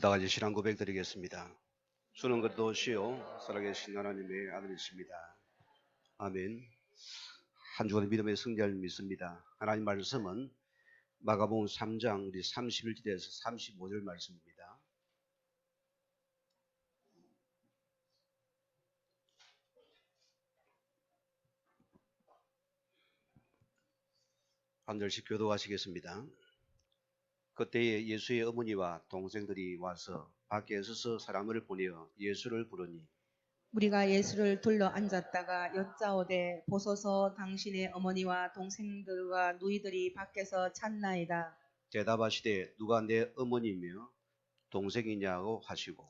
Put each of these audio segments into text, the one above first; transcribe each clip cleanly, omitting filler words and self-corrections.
다 같이 신앙 고백 드리겠습니다. 주는 것도 시요 살아계신 하나님의 아들이십니다. 아멘. 한 주간 믿음의 승리를 믿습니다. 하나님 말씀은 마가복음 3장 우리 31절에서 35절 말씀입니다. 한 절씩 교도하시겠습니다. 그때에 예수의 어머니와 동생들이 와서 밖에 서서 사람을 보내어 예수를 부르니 우리가 예수를 둘러 앉았다가 여짜오되 보소서 당신의 어머니와 동생들과 누이들이 밖에서 찾나이다. 대답하시되 누가 내 어머니며 동생이냐고 하시고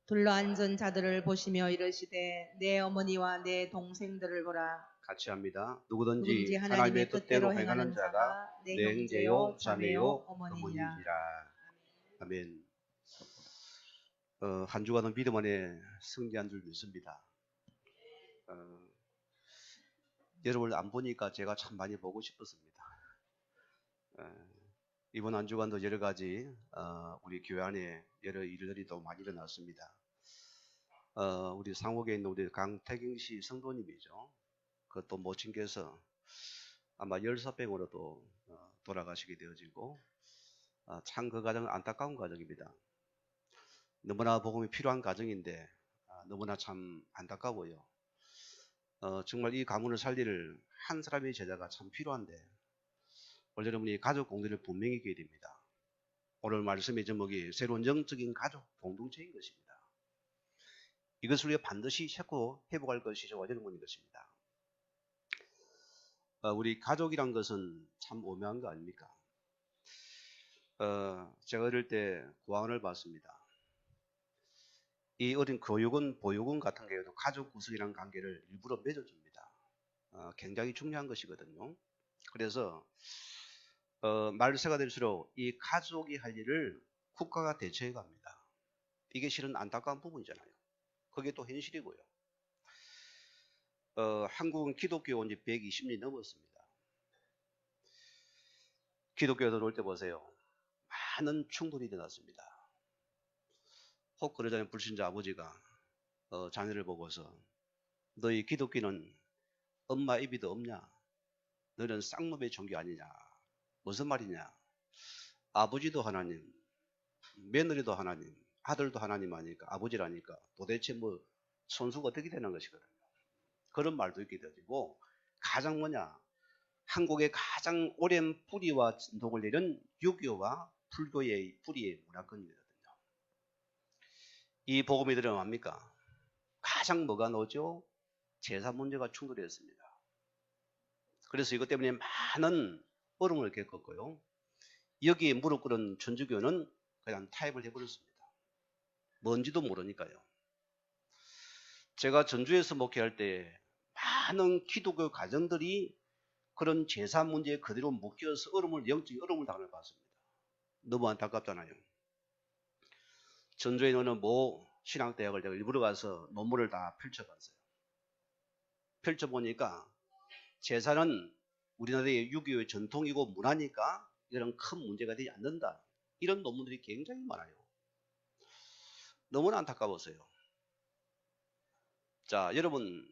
둘러 앉은 자들을 보시며 이르시되 내 어머니와 내 동생들을 보라. 같이 합니다. 누구든지 누구든지 하나님의 하나님의 뜻대로 뜻대로 행하는 행하는 자가 자가 내 내 형제요 형제요 자매요 자매요 어머니니라. 어머니니라. 아멘. 한 주간은 믿음 안에 승리한 줄 믿습니다. 여러분을 안 보니까 제가 참 많이 보고 싶었습니다. 이번 한 주간도 여러 가지 우리 교회 안에 여러 일들이 또 많이 일어났습니다. 우리 상옥에 있는 우리 강태경 씨 성도님이죠. 그것도 모친께서 아마 열사병으로도 돌아가시게 되어지고 참 그 가정은 안타까운 가정입니다. 너무나 복음이 필요한 가정인데 너무나 참 안타까워요. 정말 이 가문을 살릴 한 사람의 제자가 참 필요한데 오늘 여러분이 가족 공동체를 분명히 있게 됩니다. 오늘 말씀의 제목이 새로운 영적인 가족 공동체인 것입니다. 이것을 우리가 반드시 찾고 회복할 것이 저와 여러분인 것입니다. 우리 가족이란 것은 참 오묘한 거 아닙니까? 제가 어릴 때 구원을 받습니다. 이 어린 교육은 보육원 같은 경우에도 가족 구성이라는 관계를 일부러 맺어줍니다. 굉장히 중요한 것이거든요. 그래서 말세가 될수록 이 가족이 할 일을 국가가 대처해 갑니다. 이게 실은 안타까운 부분이잖아요. 그게 또 현실이고요. 한국은 기독교 온 지 120년이 넘었습니다. 기독교에 들어올 때 보세요. 많은 충돌이 일어났습니다. 혹 그러자면 불신자 아버지가 자녀를 보고서 너희 기독교는 엄마 입이도 없냐? 너는 쌍놈의 종교 아니냐? 무슨 말이냐? 아버지도 하나님, 며느리도 하나님, 아들도 하나님 아니까 아버지라니까 도대체 뭐 손수가 어떻게 되는 것이거든요. 그런 말도 있게 되어지고 가장 뭐냐? 한국의 가장 오랜 뿌리와 진동을 내린 유교와 불교의 뿌리의 문화권이거든요. 이 복음이 들으면 뭡니까? 가장 뭐가 나오죠? 제사 문제가 충돌했습니다. 그래서 이것 때문에 많은 어려움을 겪었고요. 여기에 무릎 꿇은 천주교는 그냥 타협을 해버렸습니다. 뭔지도 모르니까요. 제가 전주에서 목회할 때 많은 기독교 가정들이 그런 제사 문제에 그대로 묶여서 영적인 어려움을 당할 봤습니다. 너무 안타깝잖아요. 전주에 있는 모 신학대학을 제가 일부러 가서 논문을 다 펼쳐봤어요. 펼쳐보니까 제사는 우리나라의 유교의 전통이고 문화니까 이런 큰 문제가 되지 않는다. 이런 논문들이 굉장히 많아요. 너무나 안타까웠어요. 자, 여러분,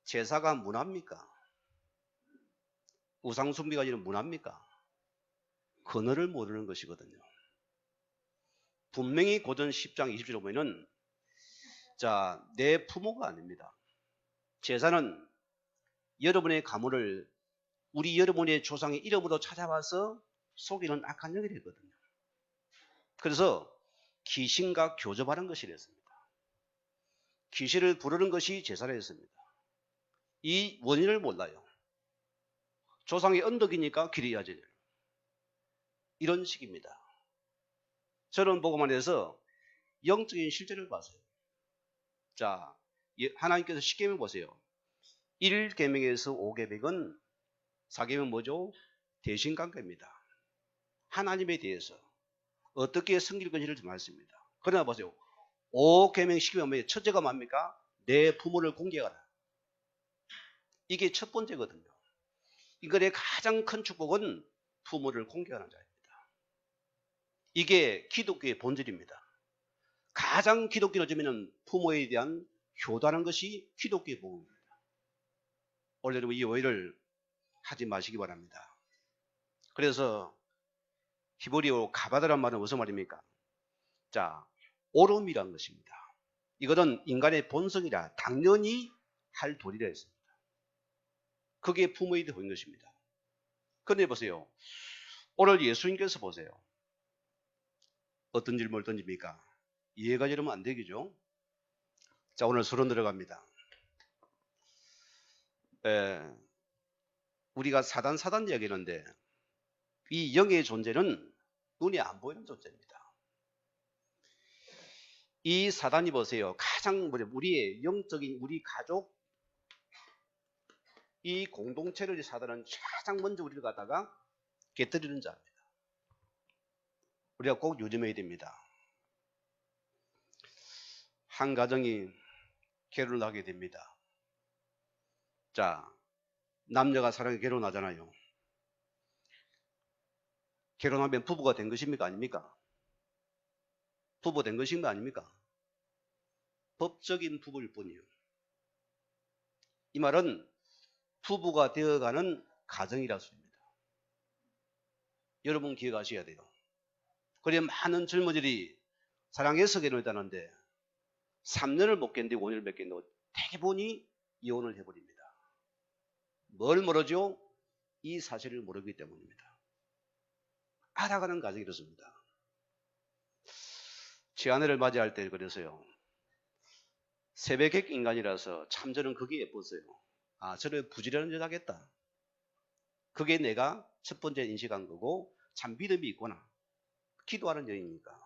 제사가 문화입니까? 우상숭배가 아니라 문화입니까? 그늘을 모르는 것이거든요. 분명히 고전 10장 20절에 보면은 자, 내 부모가 아닙니다. 제사는 여러분의 가문을 우리 여러분의 조상의 이름으로 찾아와서 속이는 악한 영이 되거든요. 그래서 귀신과 교접하는 것이 됐습니다. 귀신을 부르는 것이 제사라 했습니다. 이 원인을 몰라요. 조상의 언덕이니까 기리야지. 이런 식입니다. 저는 보고만 해서 영적인 실제를 봤어요. 자, 하나님께서 10계명 보세요. 1계명에서 5계명은 4계명 뭐죠? 대신관계입니다. 하나님에 대해서 어떻게 섬길 건지를 말씀입니다. 그러나 보세요. 5계명 10계명 뭐예요? 첫째가 뭡니까? 내 부모를 공경하라. 이게 첫 번째거든요. 이거의 가장 큰 축복은 부모를 공경하는 자입니다. 이게 기독교의 본질입니다. 가장 기독교는 어쩌면 부모에 대한 효도하는 것이 기독교의 복음입니다. 오늘 여러분 이 오해를 하지 마시기 바랍니다. 그래서 히브리어 가바드란 말은 무슨 말입니까? 자, 옳음이란 것입니다. 이것은 인간의 본성이라 당연히 할 도리라 했습니다. 그게 부모에 대한 것입니다. 그런데 보세요. 오늘 예수님께서 보세요. 어떤 질문을 던집니까? 이해가 이러면 안 되겠죠? 자, 오늘 서론 들어갑니다. 우리가 사단 이야기하는데 이 영의 존재는 눈에 안 보이는 존재입니다. 이 사단이 보세요. 가장 우리의 영적인 우리 가족 이 공동체를 사단은 가장 먼저 우리를 갖다가 깨뜨리는 자입니다. 우리가 꼭 유념해야 됩니다. 한 가정이 결혼을 하게 됩니다. 자, 남녀가 사랑에 결혼하잖아요. 결혼하면 부부가 된 것입니까? 아닙니까? 부부 된 것인 거 아닙니까? 법적인 부부일 뿐이에요. 이 말은 부부가 되어가는 가정이라 소리입니다. 여러분 기억하셔야 돼요. 그래 많은 젊은이들이 사랑해서 결혼했다는데 3년을 못 견디고 5년을 못 견디고 대부분이 이혼을 해버립니다. 뭘 모르죠? 이 사실을 모르기 때문입니다. 알아가는 가정이 이렇습니다. 제 아내를 맞이할 때 그래서요. 새벽객 인간이라서 참 저는 그게 예뻤어요. 아, 저를 부지런한 여자겠다. 그게 내가 첫 번째 인식한 거고 참 믿음이 있구나. 기도하는 여인이니까.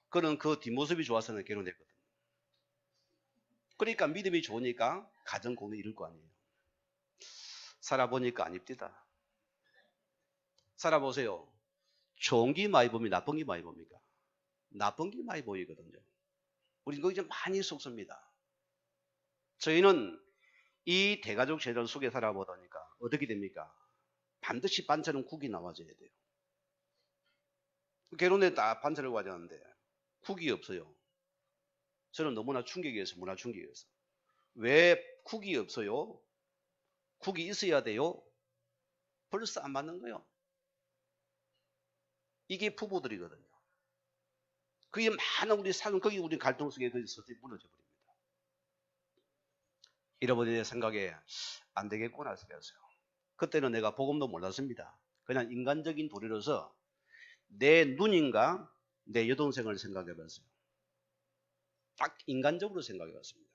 그는 그 뒷모습이 좋아서는 결혼했거든요. 그러니까 믿음이 좋으니까 가정 공을 이룰 거 아니에요. 살아보니까 아닙니다. 살아보세요. 좋은 게 많이 봅니까? 나쁜 게 많이 봅니까? 나쁜 게 많이 보이거든요. 우리는 거기 좀 많이 속습니다. 저희는 이 대가족 제도 속에 살아보다니까 어떻게 됩니까? 반드시 반찬은 국이 나와줘야 돼요. 결혼에 딱 반찬을 가져왔는데 국이 없어요. 저는 너무나 충격이었어요. 문화 충격이었어요. 왜 국이 없어요? 국이 있어야 돼요? 벌써 안 맞는 거예요. 이게 부부들이거든요. 그게 많은 우리 사는 거기 우리 갈등 속에 서서히 무너져 버립니다. 여러분의 생각에 안 되겠구나 생각했어요. 그때는 내가 복음도 몰랐습니다. 그냥 인간적인 도리로서 내 누님과 내 여동생을 생각해 봤어요. 딱 인간적으로 생각해 봤습니다.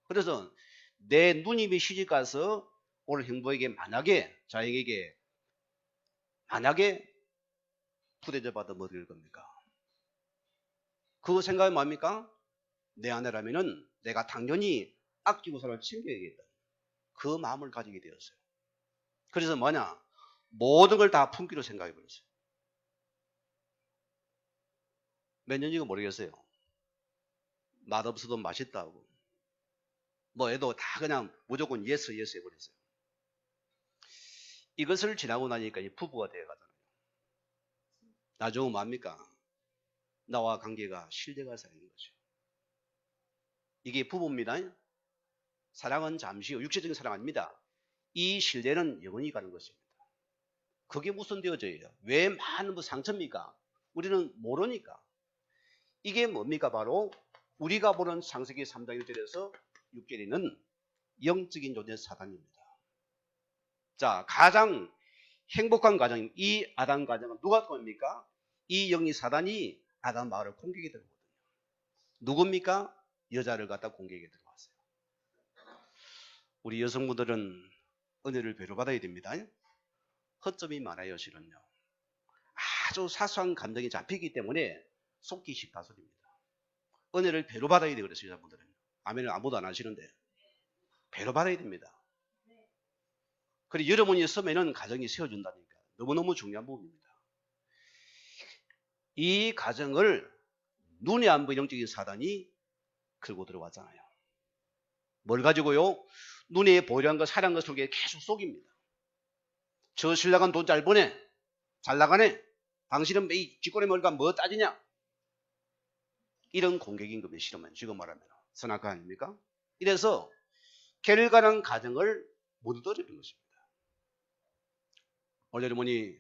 그래서 내 누님이 시집가서 오늘 형부에게 만약에 자에게 만약에 부대접 받아 뭐 될 겁니까? 그 생각이 뭡니까? 내 아내라면은 내가 당연히 아끼고 살아 챙겨야겠다. 그 마음을 가지게 되었어요. 그래서 뭐냐? 모든 걸 다 품기로 생각해 버렸어요. 몇 년인가 모르겠어요. 맛없어도 맛있다고. 뭐 해도 다 그냥 무조건 예스 해버렸어요. 이것을 지나고 나니까 이 부부가 되어가잖아요. 나중에 뭡니까? 나와 관계가 신뢰가 쌓이는 거죠. 이게 부부입니다. 사랑은 잠시 후 육체적인 사랑 아닙니다. 이 신뢰는 영원히 가는 것입니다. 그게 무슨 되어져요? 왜 많은 상처입니까? 우리는 모르니까. 이게 뭡니까? 바로 우리가 보는 창세기 3장 1절에서 6절에는 영적인 존재 사단입니다. 자, 가장 행복한 가정, 이 아담 가정은 누가 겁니까? 이 영이 사단이 아담 마을을 공격에 들어오거든요. 누굽니까? 여자를 갖다 공격에 들어왔어요. 우리 여성분들은 은혜를 배려받아야 됩니다. 허점이 많아요, 실은요. 아주 사소한 감정이 잡히기 때문에 속기 쉽다 소리입니다. 은혜를 배려받아야 돼요, 그래서 여자분들은. 아멘을 아무도 안 하시는데. 배려받아야 됩니다. 그리고 여러분이 서면은 가정이 세워준다니까. 너무너무 중요한 부분입니다. 이 가정을 눈에 안 보이는 영적인 사단이 끌고 들어왔잖아요. 뭘 가지고요? 눈에 보이는 것, 사랑한 것 속에 계속 속입니다. 저 신랑은 돈 잘 버네. 잘 나가네. 당신은 이 쥐꼬리 머리가 뭐 따지냐? 이런 공격인 겁니다. 실험은 지금 말하면 선악과 아닙니까? 이래서 결과는 가정을 무너뜨리는 것입니다. 오늘 여러분이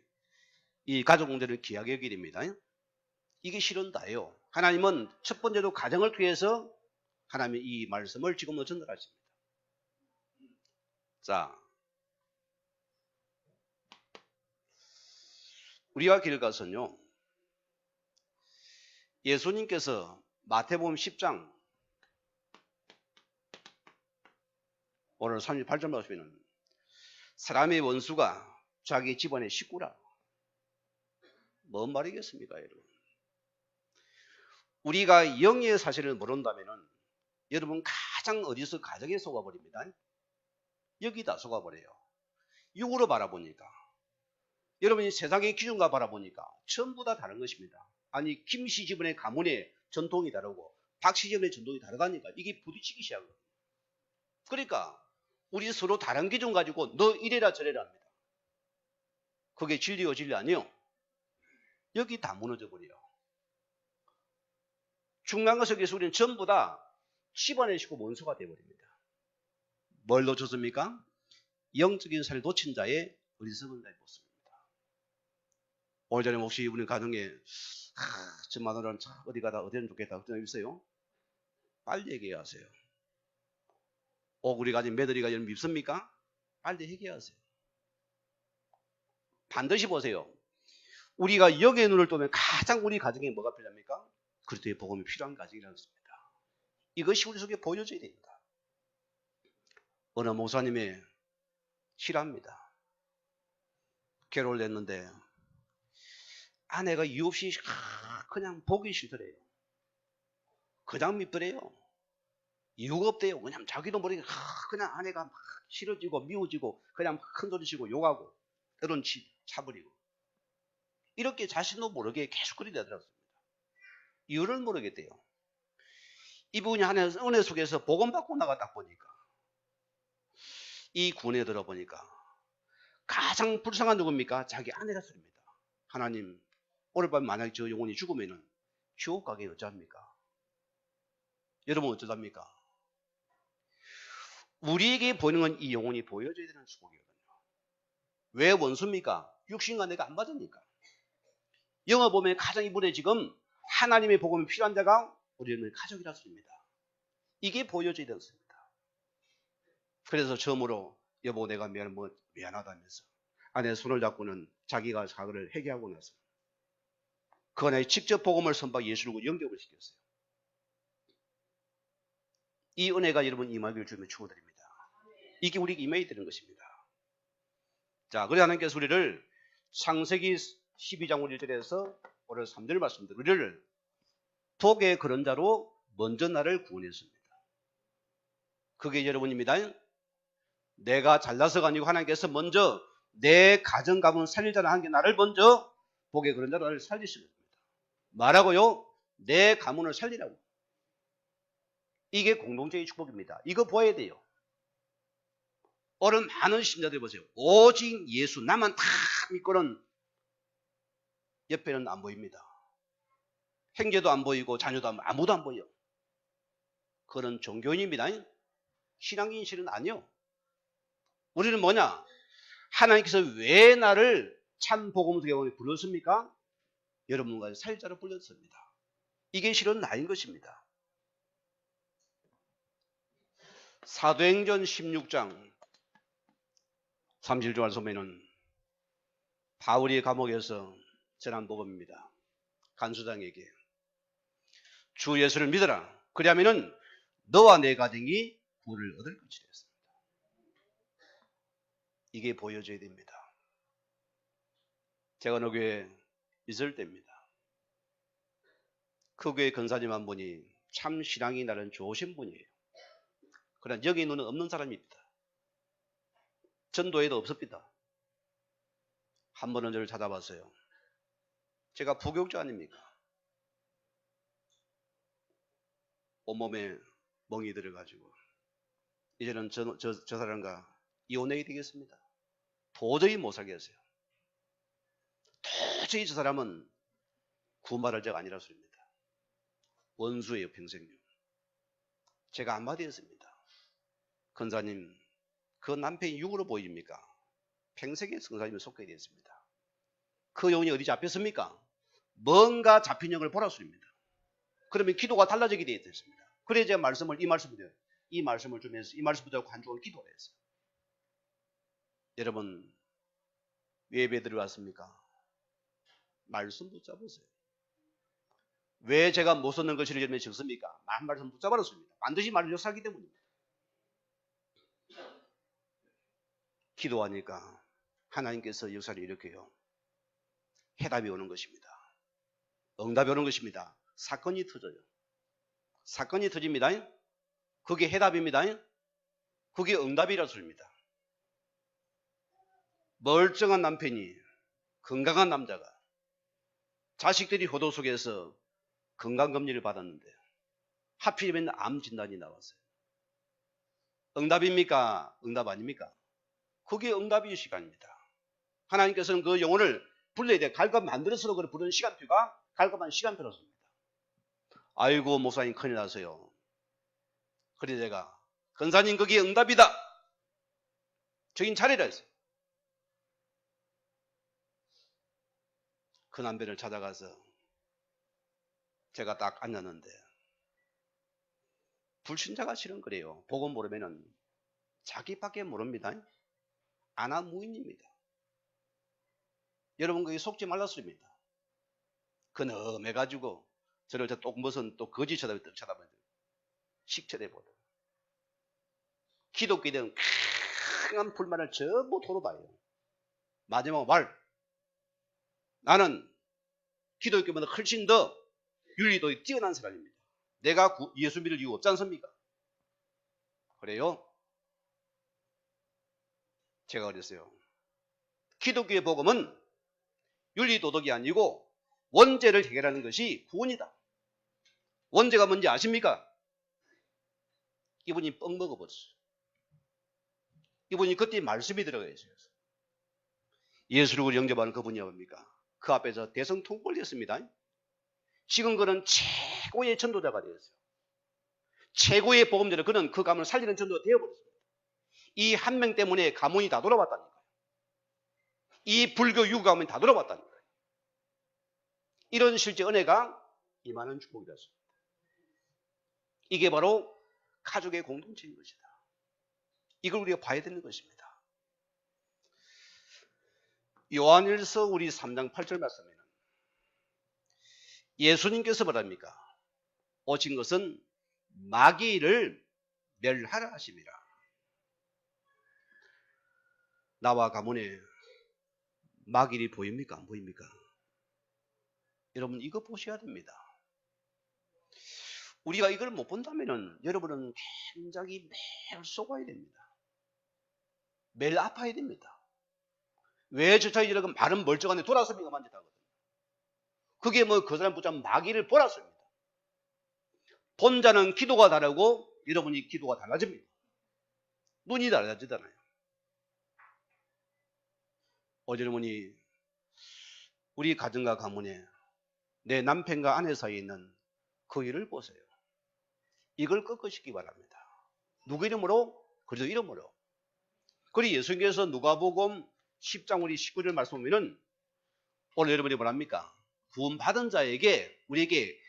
이 가족 문제를 귀하게 여기야 됩니다. 이게 실은 다예요. 하나님은 첫 번째로 가정을 통해서 하나님의 이 말씀을 지금도 전달하십니다. 자, 우리가 길 가서는요, 예수님께서 마태복음 10장 오늘 38절 말씀에는 사람의 원수가 자기 집안의 식구라. 뭔 말이겠습니까, 여러분? 우리가 영의 사실을 모른다면은 여러분 가장 어디서 가정에 속아버립니다. 여기다 속아버려요. 육으로 바라보니까. 여러분이 세상의 기준과 바라보니까 전부 다 다른 것입니다. 아니 김씨 집안의 가문의 전통이 다르고 박씨 집안의 전통이 다르다니까 이게 부딪히기 시작해요. 그러니까 우리 서로 다른 기준 가지고 너 이래라 저래라 합니다. 그게 진리요 진리 아니요. 여기 다 무너져 버려요. 중요한 것은 그래서 우리는 전부 다 집안의 식구 원수가 되어버립니다. 뭘 놓쳤습니까? 영적인 살을 놓친 자의 어리석은 자의 모습입니다. 오늘 전에 혹시 우리 가정에 저 마누라는 어디 가다 어디는 좋겠다 그런 적 있어요? 빨리 얘기하세요. 우리 가정 며느리가 여러분 밉습니까? 빨리 얘기하세요. 반드시 보세요. 우리가 영의 눈을 뜨면 가장 우리 가정에 뭐가 필요합니까? 그리스도의 복음이 필요한 가정이라는 것입니다. 이것이 우리 속에 보여져야 됩니다. 어느 목사님이 싫어합니다. 결혼을 했는데 아내가 이유 없이 그냥 보기 싫더래요. 그냥 밉더래요. 이유가 없대요. 그냥 자기도 모르게 그냥 아내가 막 싫어지고 미워지고 그냥 큰 소리 치고 욕하고 때론 차버리고 이렇게 자신도 모르게 계속 그리 되더라고요. 이유를 모르겠대요. 이분이 하나의 은혜 속에서 복음 받고 나가 딱 보니까 이 군에 들어보니까 가장 불쌍한 누굽니까? 자기 아내라 소리입니다. 하나님 오늘 밤 만약에 저 영혼이 죽으면은 지옥 가게 어쩌합니까? 여러분 어쩌답니까? 우리에게 보이는 건 이 영혼이 보여줘야 되는 수목이거든요. 왜 원수입니까? 육신과 내가 안 맞으니까. 영어 보면 가장 이분에 지금 하나님의 복음이 필요한 자가 우리는 가족이라 소리입니다. 이게 보여줘야 되는 것입니다. 그래서 처음으로 여보 내가 미안하다면서 아내 손을 잡고는 자기가 사과를 회개하고 나서 그 안에 직접 복음을 선박 예수를 영접을 시켰어요. 이 은혜가 여러분 임하기를 주면 축원드립니다. 이게 우리에게 임해야 되는 것입니다. 자, 그래 하나님께서 우리를 창세기 12장 1절에서 오늘 3절 말씀대로 우리를 복의 그런 자로 먼저 나를 구원했습니다. 그게 여러분입니다. 내가 잘나서가 아니고 하나님께서 먼저 내 가정 가문 살리자는 한 게 나를 먼저 복의 그런 자로 나를 살리십니다. 말하고요. 내 가문을 살리라고. 이게 공동체의 축복입니다. 이거 보아야 돼요. 오늘 많은 신자들 보세요. 오직 예수 나만 다 믿고는 옆에는 안 보입니다. 형제도 안 보이고 자녀도 아무도 안 보여. 그런 종교인입니다. 신앙인 실은 아니요. 우리는 뭐냐? 하나님께서 왜 나를 참 복음 속에 불렀습니까? 여러분과 살자로 불렀습니다. 이게 실은 나인 것입니다. 사도행전 16장 30절 말씀에는 바울이 감옥에서 전한 복음입니다. 간수장에게 주 예수를 믿어라. 그리하면은 너와 내 가정이 구원을 얻을 것이라 했습니다. 이게 보여져야 됩니다. 제가 어느 교회에 있을 때입니다. 그 교회 근사님 한 분이 참 신앙이 나는 좋으신 분이에요. 그러나 여기 눈은 없는 사람입니다. 전도에도 없습니다. 한 번은 저를 찾아봤어요. 제가 부교육자 아닙니까? 온몸에 멍이 들어가지고 이제는 저 사람과 이혼해야 되겠습니다. 도저히 못 살겠어요. 도저히 저 사람은 구원받을 자가 아니라 소리입니다. 원수예요, 평생요. 제가 한마디 했습니다. 권사님, 그 남편이 육으로 보입니까? 평생에 성사님을 속게 되었습니다. 그 영혼이 어디 잡혔습니까? 뭔가 잡힌 영을 보라 소리입니다. 그러면 기도가 달라지게 되어 있습니다. 그래야 제가 이 말씀을 주면서 이 말씀 붙잡고 한 주간 기도를 했어요. 여러분, 왜 예배 들어왔습니까? 말씀 붙잡으세요. 왜 제가 못 썼는 것을 여러분이 적습니까? 한 말씀 붙잡았습니다. 반드시 말을 역사하기 때문입니다. 기도하니까 하나님께서 역사를 일으켜요. 해답이 오는 것입니다. 응답이 오는 것입니다. 사건이 터져요. 사건이 터집니다. 그게 해답입니다. 그게 응답이라 소리입니다. 멀쩡한 남편이 건강한 남자가 자식들이 효도 속에서 건강검진을 받았는데 하필이면 암 진단이 나왔어요. 응답입니까? 응답 아닙니까? 그게 응답의 시간입니다. 하나님께서는 그 영혼을 불러야 돼. 갈급 만들어서 부르는 시간표가 갈급한 시간표였습니다. 아이고 목사님 큰일 나서요. 그래 제가 권사님 거기에 응답이다. 저긴 차례라 했어요. 그 남편을 찾아가서 제가 딱 앉았는데 불신자가 실은 그래요. 복음 모르면은 자기밖에 모릅니다. 아나무인입니다. 여러분 거기 속지 말랐습니다. 근엄해가지고 저를 저 똥벗은 또 거지 쳐다보는 식체대 보다. 기독교인은 강한 불만을 전부 토로봐요. 마지막 말 나는 기독교보다 훨씬 더 윤리도에 뛰어난 사람입니다. 내가 예수 믿을 이유 없지 않습니까? 그래요? 제가 그랬어요. 기독교의 복음은 윤리도덕이 아니고 원죄를 해결하는 것이 구원이다. 원죄가 뭔지 아십니까? 이분이 뻥 먹어버렸어요. 이분이 그때 말씀이 들어가 있어요. 예수를 영접하는 그분이 뭡니까? 그 앞에서 대성통곡을 했습니다. 지금 그는 최고의 전도자가 되었어요. 최고의 복음자로 그는 그 가문을 살리는 전도가 되어버렸습니다. 이 한 명 때문에 가문이 다 돌아왔다니까요. 이 불교 유교 가문이 다 돌아왔다니까요. 이런 실제 은혜가 임하는 축복이었습니다. 이게 바로 가족의 공동체인 것이다. 이걸 우리가 봐야 되는 것입니다. 요한일서 우리 3장 8절 말씀에는 예수님께서 뭐랍니까? 오신 것은 마귀를 멸하라 하심이라. 나와 가문에 마귀이 보입니까? 안 보입니까? 여러분 이거 보셔야 됩니다. 우리가 이걸 못 본다면 여러분은 굉장히 매일 속아야 됩니다. 매일 아파야 됩니다. 왜 저 차이 이렇게 말은 멀쩡한데 돌아섭니까? 만지다거든요. 그게 뭐 그 사람 붙잡은 마귀를 보았습니다. 본자는 기도가 다르고 여러분이 기도가 달라집니다. 눈이 달라지잖아요. 어제 어머니 우리 가정과 가문에 내 남편과 아내 사이에 있는 그 일을 보세요. 이걸 꺾으시기 바랍니다. 누구 이름으로? 그리스도 이름으로. 그리고 예수님께서 누가복음 10장 우리 19절 말씀 보면은 오늘 여러분이 뭐랍니까? 구원받은 자에게 우리에게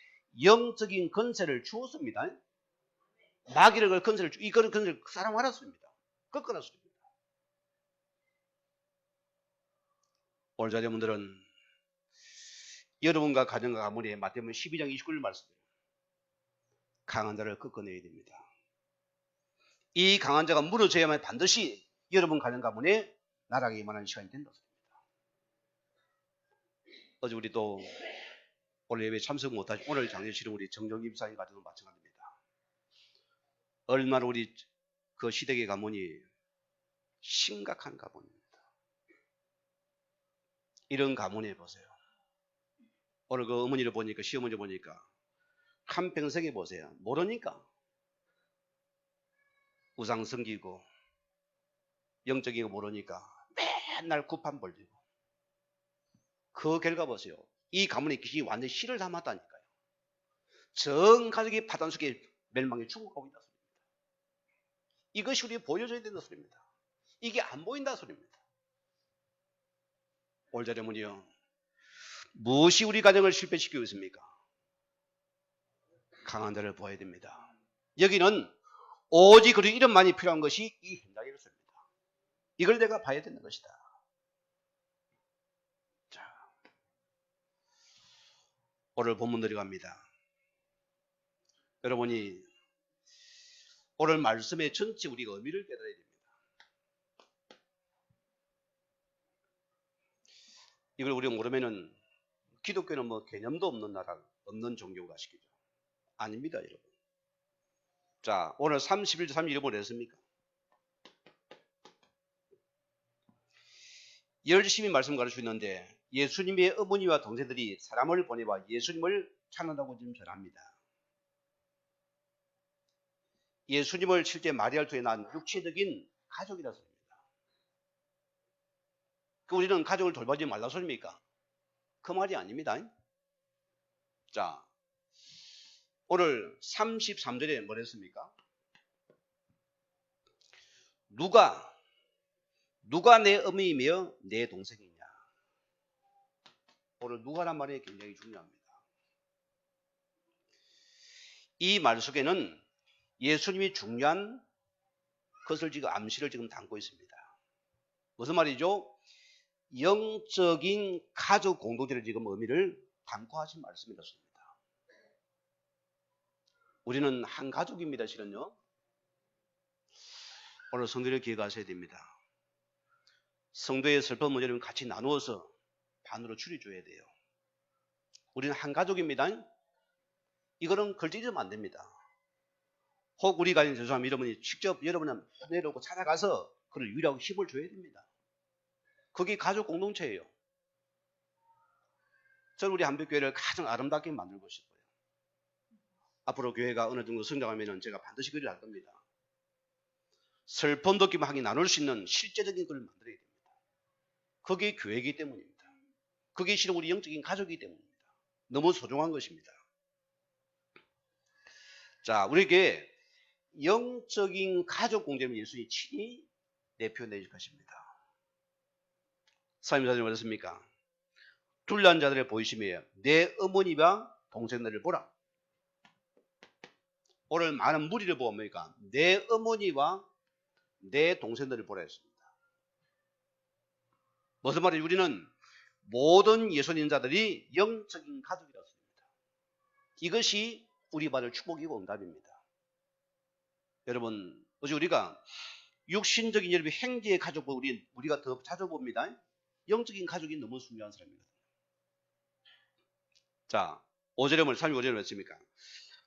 영적인 권세를 주었습니다. 마귀를 걸 권세를 이거는 권세를 사랑하였습니다. 꺾어놨습니다. 오늘 자녀분들은 여러분과 가정과 가문에 마태복음 12장 29절 말씀대로 강한 자를 꺾어내야 됩니다. 이 강한 자가 무너져야만 반드시 여러분 가정 가문에 나락에 임하는 시간이 된다. 어제 우리 또 오늘 예배 참석 못하신 오늘 장례실은 우리 정정기 집사님 가정도 마찬가지입니다. 얼마나 우리 그 시댁의 가문이 심각한 가문입니다. 이런 가문에 보세요. 오늘 그 어머니를 보니까 시어머니를 보니까 한평생에 보세요. 모르니까 우상 섬기고 영적인 거 모르니까 맨날 구판 벌리고 그 결과 보세요. 이 가문의 귀신이 완전히 씨를 담았다니까요. 전 가족이 파단 속에 멸망에 죽어가고 있다 소리입니다. 이것이 우리가 보여줘야 된다 소리입니다. 이게 안 보인다 소리입니다. 올자려면요, 무엇이 우리 가정을 실패시키고 있습니까? 강한 자를 보아야 됩니다. 여기는 오직 그리 이름만이 필요한 것이 이 현장이었습니다. 이걸 내가 봐야 되는 것이다. 자, 오늘 본문 들어갑니다. 여러분이 오늘 말씀의 전체 우리가 의미를 깨달아야 됩니다. 이걸 우리가 모르면은 기독교는 뭐 개념도 없는 나라, 없는 종교가 시키죠. 아닙니다, 여러분. 자, 오늘 31절 32절 보냈습니까? 열심히 말씀 가르치고 있는데 예수님의 어머니와 동생들이 사람을 보내봐 예수님을 찾는다고 지금 전합니다. 예수님을 실제 마리아를 통해 난 육체적인 가족이라 소리입니다. 그 우리는 가족을 돌보지 말라 소리입니까? 그 말이 아닙니다. 자, 오늘 33절에 뭐랬습니까? 누가 내 어머니며 내 동생이냐? 오늘 누가란 말이 굉장히 중요합니다. 이 말 속에는 예수님이 중요한 것을 지금 암시를 지금 담고 있습니다. 무슨 말이죠? 영적인 가족 공동체를 지금 의미를 담고 하신 말씀이었습니다. 우리는 한 가족입니다, 실은요. 오늘 성도를 기억하셔야 됩니다. 성도의 슬픈 문제를 같이 나누어서 반으로 줄여줘야 돼요. 우리는 한 가족입니다. 이거는 걸리면 안 됩니다. 혹 우리 가정 죄송합니다. 여러분이 직접 여러분은 내려오고 찾아가서 그를 유일하고 힘을 줘야 됩니다. 그게 가족 공동체예요. 저는 우리 한빛교회를 가장 아름답게 만들고 싶어요. 앞으로 교회가 어느 정도 성장하면 제가 반드시 그리를 할 겁니다. 슬픔 느낌 하게 나눌 수 있는 실제적인 걸 만들어야 됩니다. 그게 교회이기 때문입니다. 그게 실은 우리 영적인 가족이기 때문입니다. 너무 소중한 것입니다. 자, 우리에게 영적인 가족 공동체를 예수님이 친히 내표내실 것입니다. 34절에 뭐랬습니까? 둘난 자들을 보이시며 내 어머니와 동생들을 보라. 오늘 많은 무리를 보고 뭡니까? 내 어머니와 내 동생들을 보라 했습니다. 무슨 말이에요? 우리는 모든 예수님자들이 영적인 가족이었습니다. 이것이 우리 받을 축복이고 응답입니다. 여러분, 어제 우리가 육신적인 여러분 행제의 가족을 우리가 더 찾아봅니다. 영적인 가족이 너무 중요한 사람입니다. 자, 5절에 35절에 뭐였습니까?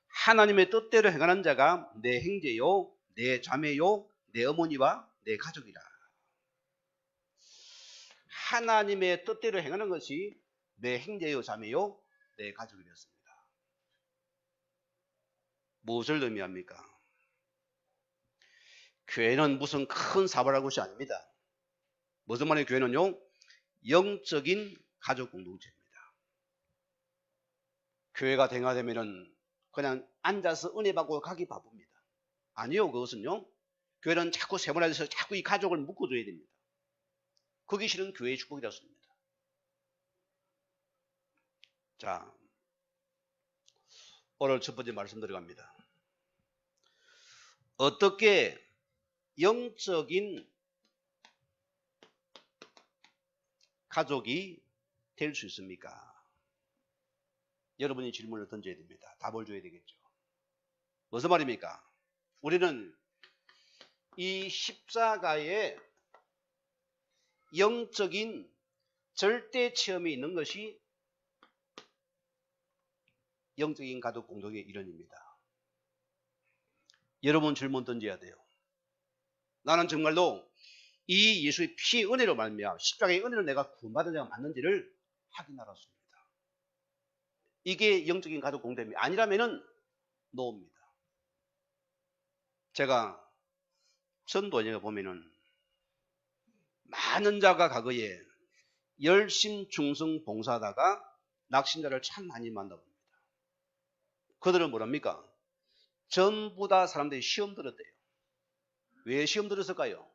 하나님의 뜻대로 행하는 자가 내 형제요, 내 자매요, 내 어머니와 내 가족이라. 하나님의 뜻대로 행하는 것이 내 형제요, 자매요, 내 가족이었습니다. 무엇을 의미합니까? 교회는 무슨 큰 사발할 곳이 아닙니다. 무슨 말이에요? 교회는요, 영적인 가족 공동체입니다. 교회가 대화되면은 그냥 앉아서 은혜 받고 가기 바쁩니다. 아니요, 그것은요, 교회는 자꾸 세분화돼서 자꾸 이 가족을 묶어줘야 됩니다. 그게 실은 교회의 축복이었습니다. 자, 오늘 첫 번째 말씀 들어갑니다. 어떻게 영적인 가족이 될 수 있습니까? 여러분이 질문을 던져야 됩니다. 답을 줘야 되겠죠. 무슨 말입니까? 우리는 이 십자가의 영적인 절대 체험이 있는 것이 영적인 가족 공동의 일원입니다. 여러분 질문 던져야 돼요. 나는 정말로 이 예수의 피의 은혜로 말미암아 십자가의 은혜로 내가 구원받은 자가 맞는지를 확인하였습니다. 이게 영적인 가족 공동이 아니라면은 노입니다. 제가 전도연에 보면은 많은 자가 과거에 열심 충성 봉사하다가 낙신자를 참 많이 만나봅니다. 그들은 뭐랍니까? 전부 다 사람들이 시험 들었대요. 왜 시험 들었을까요?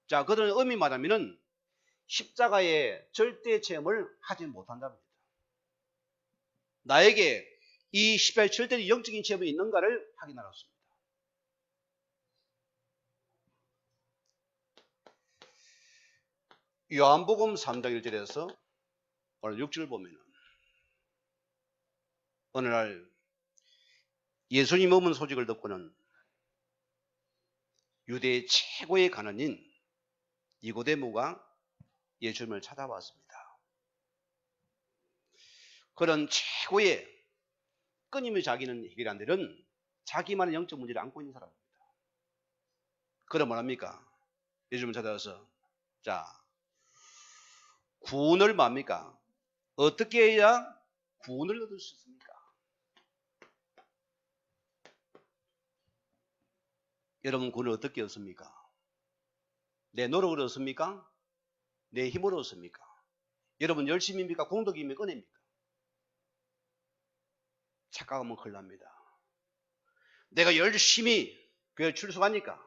자, 그들은 의미 말하면은 십자가의 절대 체험을 하지 못한답니다. 나에게 이 십자가의 절대 영적인 체험이 있는가를 확인하라 했습니다. 요한복음 3장 1절에서 오늘 6절 보면은 어느 날 예수님 머문 소식을 듣고는 유대의 최고의 가난인 니고데모가 예수님을 찾아왔습니다. 그런 최고의 끊임없이 자기는 해결 안 되는 자기만의 영적 문제를 안고 있는 사람입니다. 그럼 뭐합니까? 예수님을 찾아와서 자, 구원을 뭡니까? 어떻게 해야 구원을 얻을 수 있습니까? 여러분 구원을 어떻게 얻습니까? 내 노력으로 얻습니까? 내 힘으로 얻습니까? 여러분 열심입니까? 공덕입니까? 은혜입니까? 착각하면 큰일 납니다. 내가 열심히 교회 출석하니까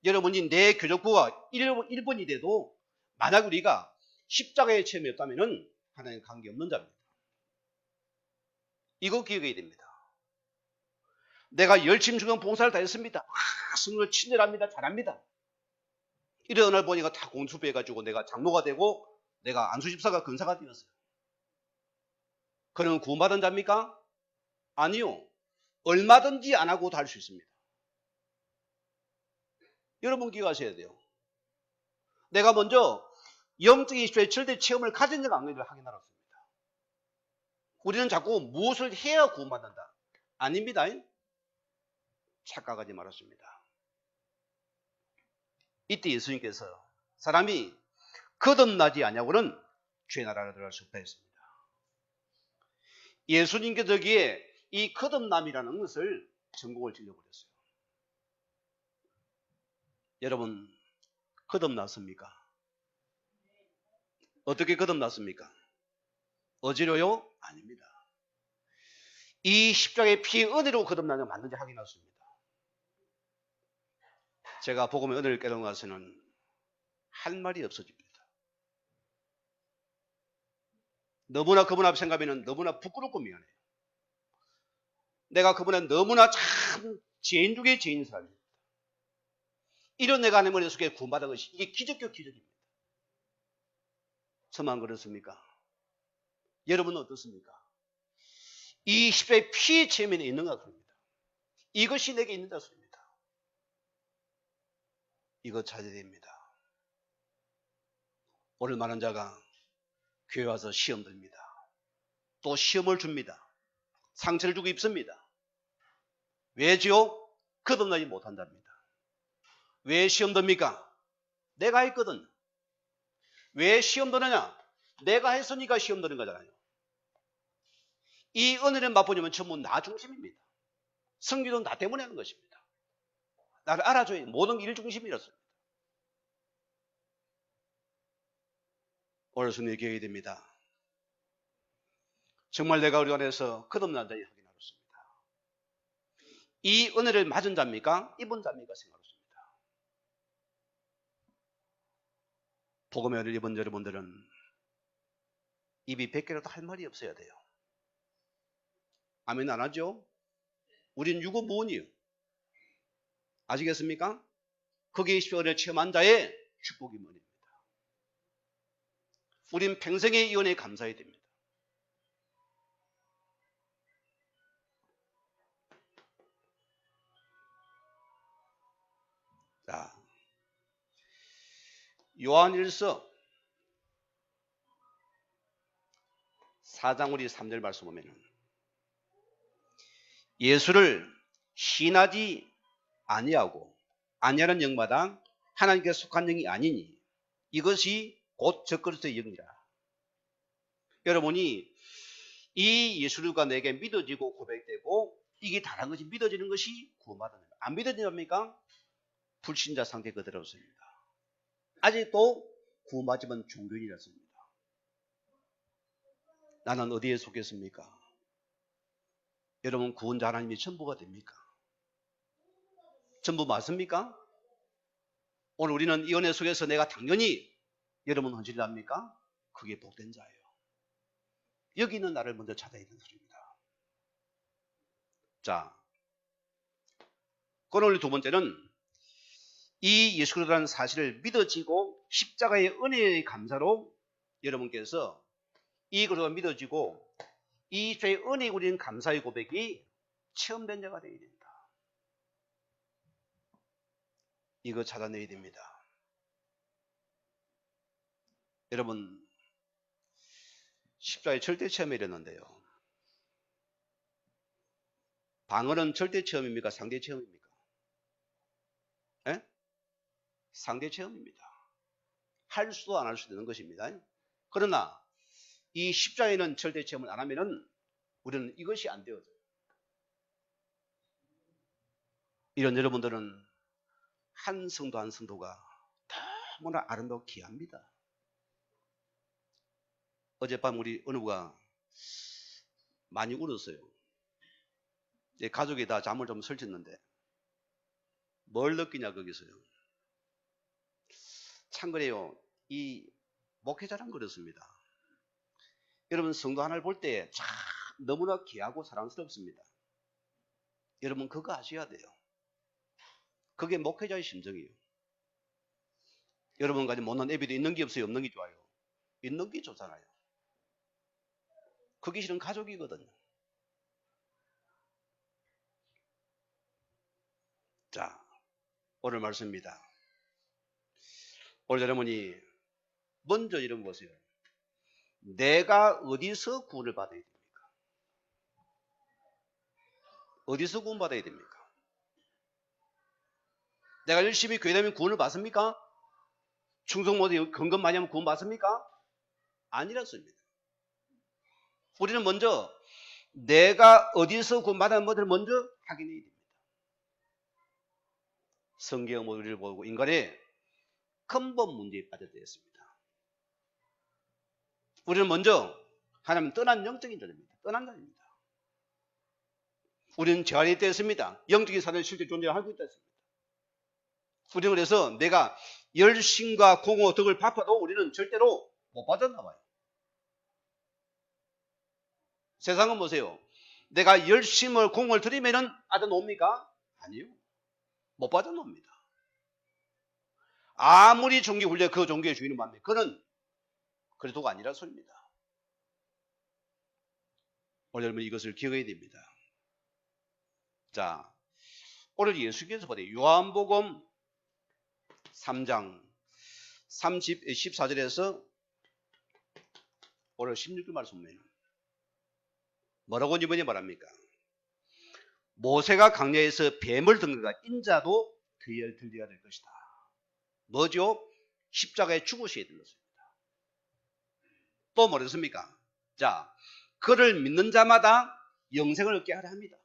여러분이 내 교족부가 1번이 돼도 만약 우리가 십자가의 체험이 없다면 하나님 관계없는 자입니다. 이거 기억해야 됩니다. 내가 열심히 중간 봉사를 다 했습니다. 성도를 친절합니다. 잘합니다. 이런 날 보니까 다 공수배해가지고 내가 장로가 되고 내가 안수집사가 근사가 되었어요. 그러면 구원받은 자입니까? 아니요. 얼마든지 안 하고도 할 수 있습니다. 여러분 기억하셔야 돼요. 내가 먼저 영적인 입술의 절대 체험을 가진 자가 아니를 확인하였습니다. 우리는 자꾸 무엇을 해야 구원받는다. 아닙니다. 착각하지 말았습니다. 이때 예수님께서 사람이 거듭나지 아니하고는 주의 나라를 들어갈 수 없다 했습니다. 예수님께서 여기에 이 거듭남이라는 것을 전공을 찔러버렸어요. 여러분 거듭났습니까? 어떻게 거듭났습니까? 어지러요? 아닙니다. 이 십자가의 피의 은혜로 거듭나는 맞는지 확인했습니다. 제가 복음의 은혜를 깨닫고 나서는 할 말이 없어집니다. 너무나 그분 앞에 생각하면 너무나 부끄럽고 미안해요. 내가 그분은 너무나 참 죄인 중에 죄인 사람입니다. 이런 내가 하나님 은혜 속에 구원받은 것이 이게 기적교 기적입니다. 저만 그렇습니까? 여러분은 어떻습니까? 이 십자가의 피의 체면에 있는가 그럽니다. 이것이 내게 있는가 소리입니다. 이거 찾아야 됩니다. 오늘 많은 자가 교회 와서 시험 듭니다. 또 시험을 줍니다. 상처를 주고 입습니다. 왜지요? 거듭나지 못한답니다. 왜 시험 듭니까? 내가 했거든. 왜 시험 드느냐? 내가 했으니까 시험 드는 거잖아요. 이 은혜를 맛보려면 전부 나 중심입니다. 성기도 나 때문에 하는 것입니다. 나를 알아줘야 모든 게 일 중심이었습니다. 오늘 승리 기억이 됩니다. 정말 내가 우리 안에서 거듭난 자의 확인하였습니다. 이 은혜를 맞은 자입니까? 입은 자입니까? 생각했습니다. 복음의 은혜를 입은 여러분들은 입이 100개라도 할 말이 없어야 돼요. 아멘 안 하죠? 우린 유고무원이에요. 아시겠습니까? 거기에 십자가를 체험한 자의 축복이 뭐입니다. 우린 평생의 이 은혜에 감사해야 됩니다. 자, 요한일서 4장 우리 3절 말씀 보면은 예수를 신하지 아니하고 아니하는 영마다 하나님께 속한 영이 아니니 이것이 곧 적그리스도의 영이라. 여러분이 이 예수가 내게 믿어지고 고백되고 이게 다른 것이 믿어지는 것이 구원받는 거예요. 안 믿어지랍니까? 불신자 상태 그대로 씁니다. 아직도 구원받지만 종교인이라 씁니다. 나는 어디에 속했습니까? 여러분 구원자 하나님이 전부가 됩니까? 전부 맞습니까? 오늘 우리는 이 은혜 속에서 내가 당연히 여러분 헌신합니까? 그게 복된 자예요. 여기 있는 나를 먼저 찾아야 되는 소리입니다. 자, 그럼 두 번째는 이 예수 그리스도라는 사실을 믿어지고 십자가의 은혜의 감사로 여러분께서 이 그리스도가 믿어지고 이 죄의 은혜에 우리는 감사의 고백이 체험된 자가 되어야 된다. 이거 찾아내야 됩니다. 여러분 십자가의 절대 체험이 이랬는데요. 방언은 절대 체험입니까? 상대 체험입니까? 에? 상대 체험입니다. 할 수도 안 할 수도 있는 것입니다. 그러나 이 십자가에는 절대 체험을 안 하면은 우리는 이것이 안 되어져요. 이런 여러분들은 한 성도 한 성도가 너무나 아름답고 귀합니다. 어젯밤 우리 은우가 많이 울었어요. 가족이 다 잠을 좀 설쳤는데 뭘 느끼냐 거기서요. 참 그래요. 이 목회자란 그렇습니다. 여러분 성도 하나를 볼 때 참 너무나 귀하고 사랑스럽습니다. 여러분 그거 아셔야 돼요. 그게 목회자의 심정이에요. 여러분 가지 못난 애비도 있는 게 없어요? 없는 게 좋아요? 있는 게 좋잖아요. 그게 실은 가족이거든요. 자, 오늘 말씀입니다. 오늘 여러분이 먼저 이런 보세요. 내가 어디서 구원을 받아야 됩니까? 어디서 구원 받아야 됩니까? 내가 열심히 교회 다니면 구원을 받습니까? 충성 모두 건건 많이 하면 구원 받습니까? 아니라습니다. 우리는 먼저 내가 어디서 구원 받았는지를 먼저 확인해야 됩니다. 성경 모두를 보고 인간의 근본 문제에 빠져들어 있습니다. 우리는 먼저 하나님 떠난 영적인 자입니다. 떠난 자입니다. 우리는 죄안에 있습니다. 영적인 사단이 실제 존재하고 있다 했습니다. 우리는 그래서 내가 열심과 공허 덕을 바빠도 우리는 절대로 못 빠져나와요. 세상은 보세요. 내가 열심을 공을 들이면은 빠져나옵니까? 아니요. 못 빠져나옵니다. 아무리 종교 훈련 그 종교의 주인은 맞네. 그는 그리스도가 아니라 소리입니다. 오늘 여러분 이것을 기억해야 됩니다. 자, 오늘 예수께서 보세요. 요한복음 3장 14절에서 오늘 16절 말씀 보면 뭐라고 이번에 말합니까? 모세가 강야에서 뱀을 든 것과 인자도 그에 들려야 될 것이다. 뭐죠? 십자가에 죽으셔야 될 것입니다. 또 뭐랬습니까? 자, 그를 믿는 자마다 영생을 얻게 하려 합니다.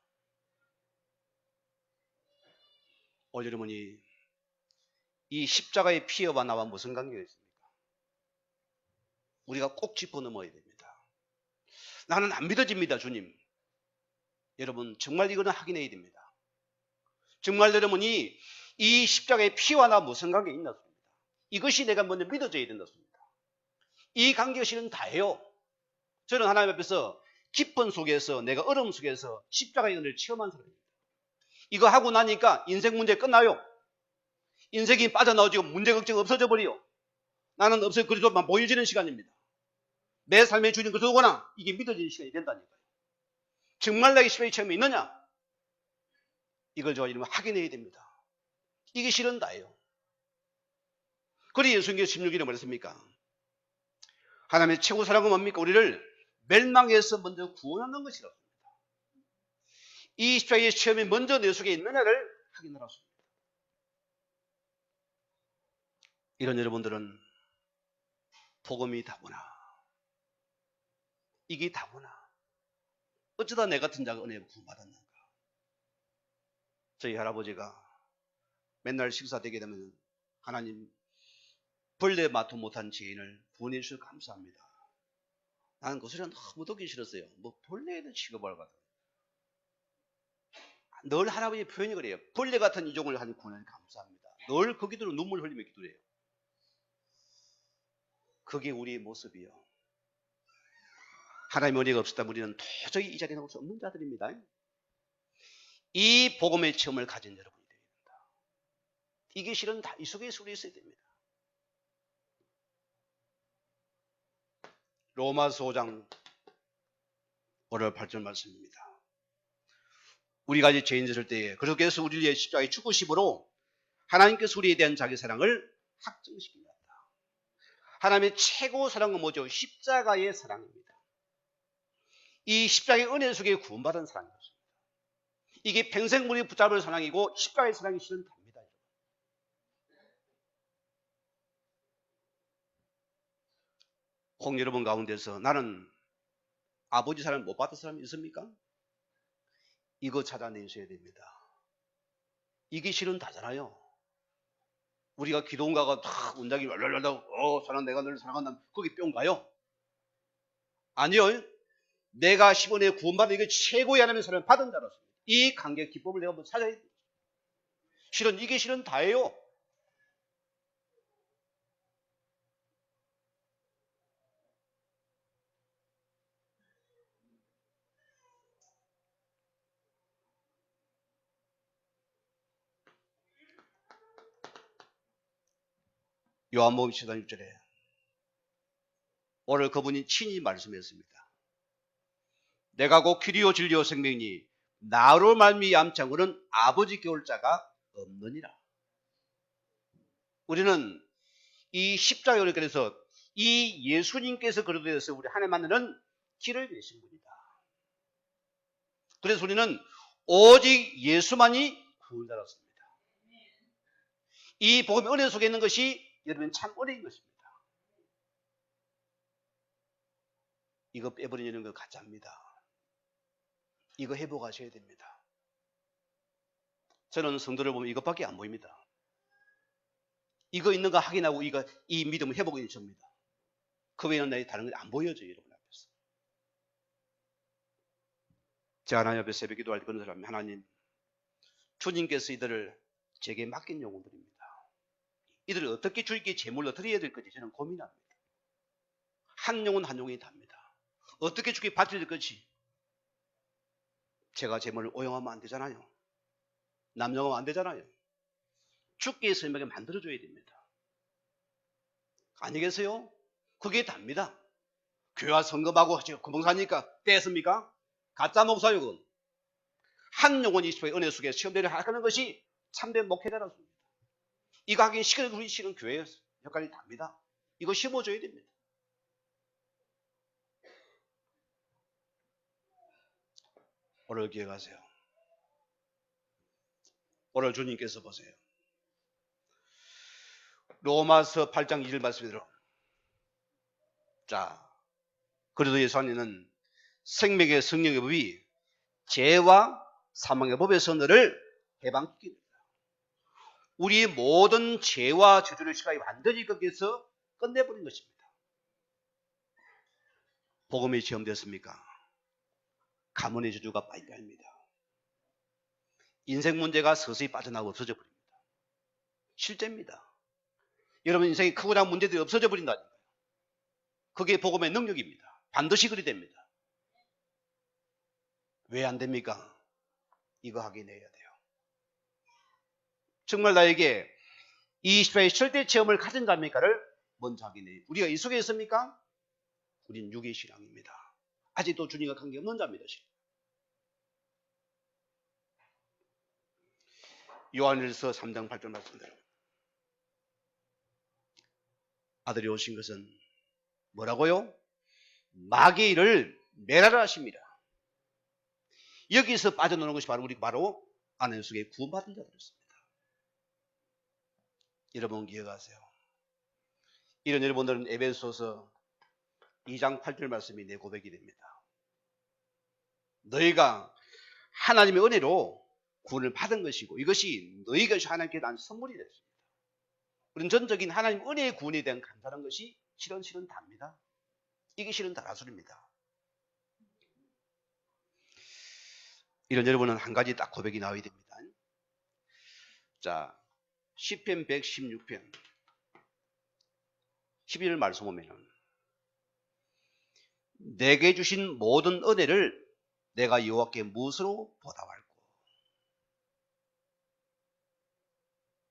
오늘 여러분이 이 십자가의 피와 나와 무슨 관계가 있습니까? 우리가 꼭 짚어 넘어야 됩니다. 나는 안 믿어집니다, 주님. 여러분 정말 이거는 확인해야 됩니다. 정말 여러분이 이 십자가의 피와 나 무슨 관계가 있나 습니다. 이것이 내가 먼저 믿어져야 된다 습니다. 이 관계가 실은 다예요. 저는 하나님 앞에서 기쁨 속에서 내가 어려움 속에서 십자가의 은혜를 체험한 사람입니다. 이거 하고 나니까 인생 문제 끝나요. 인생이 빠져나오지고 문제 걱정 없어져 버려요. 나는 없어요. 그리스도만 보여지는 시간입니다. 내 삶의 주인 그리스도구나. 이게 믿어지는 시간이 된다니까요. 정말 내게 십자가의 체험이 있느냐? 이걸 저와 여러분 확인해야 됩니다. 이게 실은 다예요. 그래 예수님께서 16일에 말했습니까? 하나님의 최고 사랑은 뭡니까? 우리를 멸망에서 먼저 구원하는 것이라고 합니다. 이 십자가의 체험이 먼저 내 속에 있느냐를 확인하라. 이런 여러분들은 복음이 다구나. 이게 다구나. 어쩌다 내 같은 자가 은혜를 구원받았는가. 저희 할아버지가 맨날 식사 되게 되면 하나님 벌레 마토 못한 죄인을 구원해 주셔서 감사합니다. 나는 그 소리가 너무 듣기 싫었어요. 뭐 벌레에도 취급을 받아. 늘 할아버지 표현이 그래요. 벌레 같은 이종을 하는 구원을 감사합니다. 늘 그 기도로 눈물 흘리며 기도해요. 그게 우리의 모습이요. 하나님의 은혜가 없었다면 우리는 도저히 이 자리에 나올 수 없는 자들입니다. 이 복음의 체험을 가진 여러분이 되어야 된다. 이게 실은 다 이 속에 우리 있어야 됩니다. 로마서 5장 5절 8절 말씀입니다. 우리가 이제 죄인 되실 때에 그렇게해서 우리를 위해 십자가의 죽으심으로 하나님께서 우리에 대한 자기 사랑을 확증시킵니다. 하나님의 최고 사랑은 뭐죠? 십자가의 사랑입니다. 이 십자가의 은혜 속에 구원받은 사랑인 것입니다. 이게 평생 우리 붙잡을 사랑이고 십자가의 사랑이 실은 답니다. 혹 여러분 가운데서 나는 아버지 사랑 못 받은 사람이 있습니까? 이거 찾아내셔야 됩니다. 이게 실은 다잖아요. 우리가 기도원가가 탁 운작이 랄랄랄라 사랑 내가 너를 사랑한다 거기 뿅 가요? 아니요. 내가 10원에 구원받은 이게 최고의 하나님의 사랑을 받은 자로서 이 관계 기법을 내가 한번 찾아야 돼요. 실은 이게 실은 다예요. 요한복음 7장 6절에 오늘 그분이 친히 말씀했습니다. 내가 곧 길이요 진리요 생명이니 나로 말미암지 않고는 아버지께 올 자가 없느니라. 우리는 이 십자가를 그래서 이 예수님께서 그리스도에서 우리 하나님 만나는 길을 내신 분이다. 그래서 우리는 오직 예수만이 구원자였습니다. 이 복음의 은혜 속에 있는 것이 여러분 참 은혜인 것입니다. 이거 빼버리는 거 가짜입니다. 이거 회복하셔야 됩니다. 저는 성도를 보면 이것밖에 안 보입니다. 이거 있는 거 확인하고 이 믿음을 회복이 됩니다. 그 외에는 나의 다른 게 안 보여져요, 여러분 앞에서. 제가 하나님 앞에 새벽 기도할 때 그런 사람이 하나님, 주님께서 이들을 제게 맡긴 영혼들입니다. 이들을 어떻게 주님께 제물로 드려야 될 건지 저는 고민합니다. 한 영혼 한 영혼이 답니다. 어떻게 주께 바쳐야 될 건지. 제가 제물을 오용하면 안 되잖아요. 남용하면 안 되잖아요. 주께 설명하게 만들어줘야 됩니다. 아니겠어요? 그게 답니다. 교회와 성금하고 구멍사니까 떼습니까? 가짜 목사요, 그건. 한 영혼이 있어야 은혜 속에 시험대를 하는 것이 참된 목회자라습니다. 이거 하기 시간에 우리 실은 교회 역할이 답니다. 이거 심어줘야 됩니다. 오늘 기억하세요. 오늘 주님께서 보세요. 로마서 8장 2절 말씀대로 자, 그래도 예수 안에는 생명의 성령의 법이 죄와 사망의 법에서 너를 해방시킵니다. 우리의 모든 죄와 저주를 시간이 완전히 거기에서 끝내버린 것입니다. 복음이 체험됐습니까? 가문의 저주가 빠져나갑니다. 인생 문제가 서서히 빠져나고 없어져 버립니다. 실제입니다. 여러분 인생에 크고 작은 문제들이 없어져 버린다니까요. 그게 복음의 능력입니다. 반드시 그리 됩니다. 왜 안 됩니까? 이거 확인해야 돼요. 정말 나에게 이 십자가의 절대 체험을 가진 자입니까를 먼저 확인해요. 우리가 이 속에 있습니까? 우리는 육의 신앙입니다. 아직도 주님과 관계없는 자입니다. 요한일서 3장 8절 말씀대로 아들이 오신 것은 뭐라고요? 마귀의 일을 멸하라 하십니다. 여기서 빠져나오는 것이 바로 하나님 속에 구원받은 자들이었습니다. 여러분 기억하세요. 이런 여러분들은 에베소서 2장 8절 말씀이 내 고백이 됩니다. 너희가 하나님의 은혜로 구원을 받은 것이고 이것이 너희가 하나님께 난 선물이 됐습니다. 우리는 전적인 하나님 은혜의 구원에 대한 감사하는 것이 실은 답니다. 이게 실은 다라술입니다. 이런 여러분은 한 가지 딱 고백이 나와야 됩니다. 자, 시편 116편 11절 말씀 보면은 내게 주신 모든 은혜를 내가 여호와께 무엇으로 보답할꼬.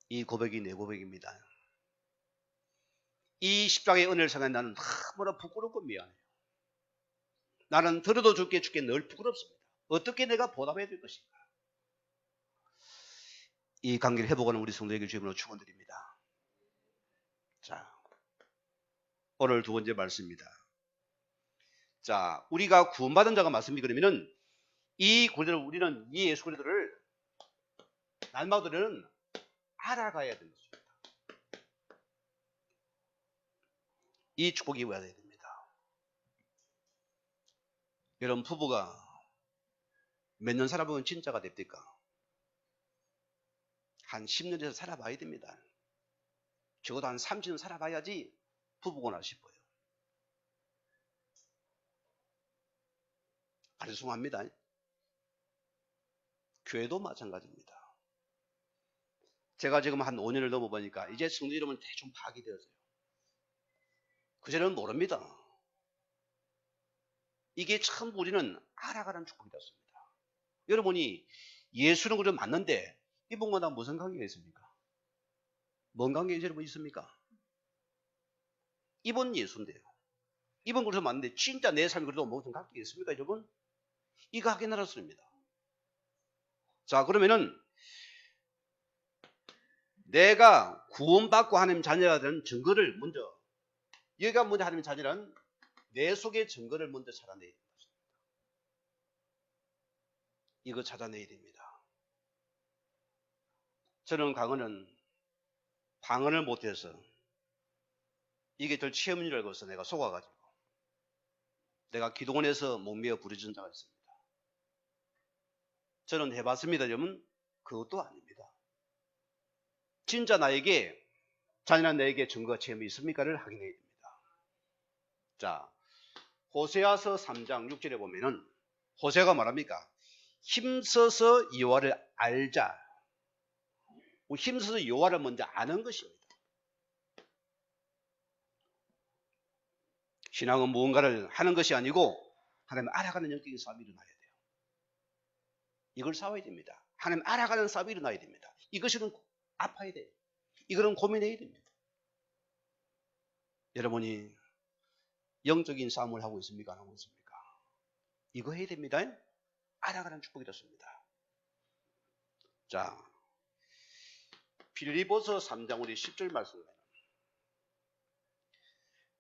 이 고백이 내 고백입니다. 이 십자가의 은혜를 생각해 나는 너무나 부끄럽고 미안해요. 나는 들어도 죽게 늘 부끄럽습니다. 어떻게 내가 보답해야 될 것인가. 이 관계를 회복하는 우리 성도에게 주님으로 축원드립니다. 자, 오늘 두 번째 말씀입니다. 자, 우리가 구원받은 자가 맞습니까? 그러면은 이 구절을 우리는 이 예수 그리스도를 날마다는 알아가야 되는 것입니다. 이 축복이 와야 됩니다. 여러분 부부가 몇 년 살아보면 진짜가 됩니까? 한 10년에서 살아봐야 됩니다. 적어도 한 30년 살아봐야지 부부구나 싶어요. 죄송합니다. 교회도 마찬가지입니다. 제가 지금 한 5년을 넘어보니까 이제 성도 여러분 대충 파악이 되었어요. 그전에는 모릅니다. 이게 참 우리는 알아가는 축복이었습니다. 여러분이 예수는 그래 맞는데 이분과 나 무슨 관계가 있습니까? 뭔 관계가 여러분 있습니까? 이분 예수인데요. 이분 그래서 맞는데 진짜 내 삶이 그래도 무슨 관계가 있습니까 여러분? 이거 하긴 알았습니다. 자, 그러면은 내가 구원받고 하나님 자녀가 되는 증거를 먼저, 여기가 먼저 하나님 자녀란 내 속의 증거를 먼저 찾아내야 됩니다. 이거 찾아내야 됩니다. 저는 과거는 방언을 못해서 이게 절 체험인 줄 알고서 내가 속아가지고 내가 기도원에서 목매어 부르짖은 자가 있습니다. 저는 해봤습니다. 여러분 그것도 아닙니다. 진짜 나에게 자녀나 내게 증거 체험이 있습니까를 확인해야 됩니다. 자, 호세아서 3장 6절에 보면은 호세아가 말합니까? 힘써서 여호와를 알자. 힘써서 여호와를 먼저 아는 것입니다. 신앙은 무언가를 하는 것이 아니고 하나님 알아가는 영적인 싸움이 일어나야 돼요. 이걸 싸워야 됩니다. 하나님 알아가는 싸움이 일어나야 됩니다. 이것은 아파야 돼요. 이거는 고민해야 됩니다. 여러분이 영적인 싸움을 하고 있습니까? 안 하고 있습니까? 이거 해야 됩니다. 알아가는 축복이 됐습니다. 자, 빌립보서 3장 우리 10절 말씀입니다.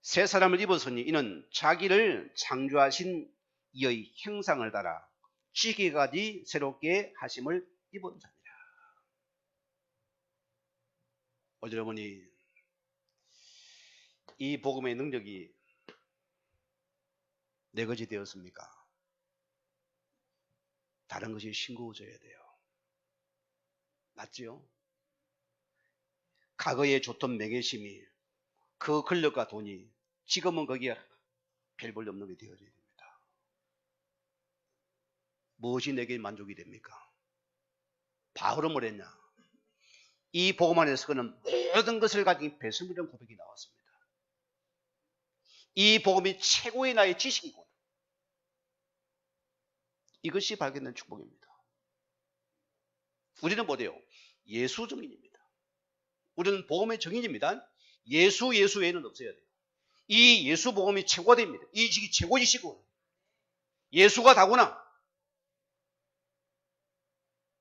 새 사람을 입었으니 이는 자기를 창조하신 이의 형상을 따라 지기까지 새롭게 하심을 입은 자니라. 여러분이 이 복음의 능력이 내 것이 되었습니까? 다른 것이 싱거워져야 돼요. 맞지요? 과거에 줬던 명예심이 그 권력과 돈이 지금은 거기에 별 볼 없는 게 되어야 됩니다. 무엇이 내게 만족이 됩니까? 바울은 뭐랬냐? 이 복음 안에서 그는 모든 것을 가진 배설물이라는 고백이 나왔습니다. 이 복음이 최고의 나의 지식이구나. 이것이 발견된 축복입니다. 우리는 뭐래요? 예수 증인입니다. 우리는 복음의 증인입니다. 예수 외에는 없어야 돼요. 이 예수 복음이 최고가 됩니다. 이 지식이 최고 지식이구나. 예수가 다구나.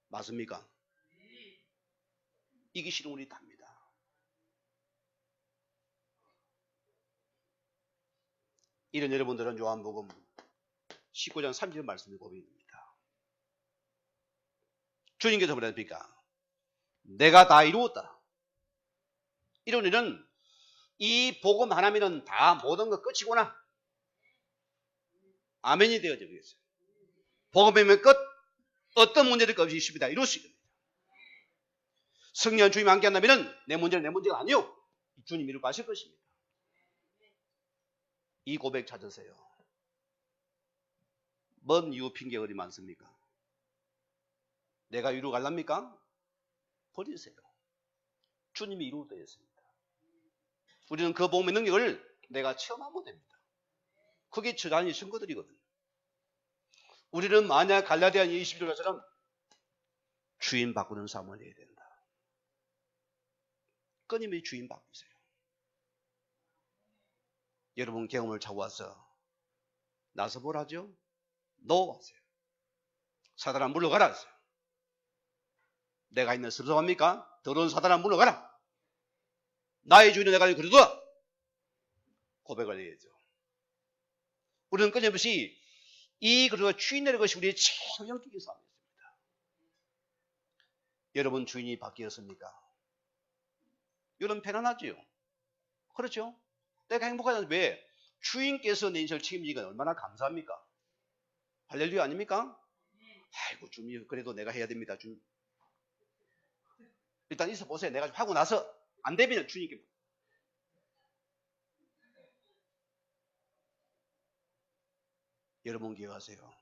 맞습니까? 이게 실은 우리 답니다. 이런 여러분들은 요한복음 19장 30절 말씀이 고백입니다. 주님께서 뭐랍니까? 내가 다 이루었다. 이런 일은 이 복음 하나면은 다 모든 것 끝이구나. 아멘이 되어져 버렸어요. 복음이면 끝. 어떤 문제도 없이 있습니다. 이룰 수 있습니다. 성령 주님 함께 한다면은 내 문제는 내 문제가 아니요. 주님 이루고 하실 것입니다. 이 고백 찾으세요. 뭔 이유 핑계거리 많습니까? 내가 이루갈랍니까? 버리세요. 주님이 이루되었습니다. 우리는 그 복음의 능력을 내가 체험하면 됩니다. 그게 저자의 증거들이거든요. 우리는 만약 갈라디아 20절처럼 주인 바꾸는 삶을 해야 된다. 끊임없이 주인 바꾸세요. 여러분 경험을 잡아와서 나서 뭐라죠? 놓아세요. 사단아 물러가라 하세요. 내가 있는 섭섭합니까? 더러운 사단아 물러가라. 나의 주인은 내가 그래둬. 고백을 해야죠. 우리는 끊임없이 그리고 주인이라는 것이 우리의 최영적인 삶이었습니다. 여러분 주인이 바뀌었습니까? 여러분 편안하지요? 그렇죠? 내가 행복하지 왜? 주인께서 내 인생을 책임지니까 얼마나 감사합니까? 할렐루야 아닙니까? 아이고 주님 그래도 내가 해야 됩니다. 주님. 일단 있어 보세요. 내가 하고 나서 안 되면 주님께 여러분 기억하세요.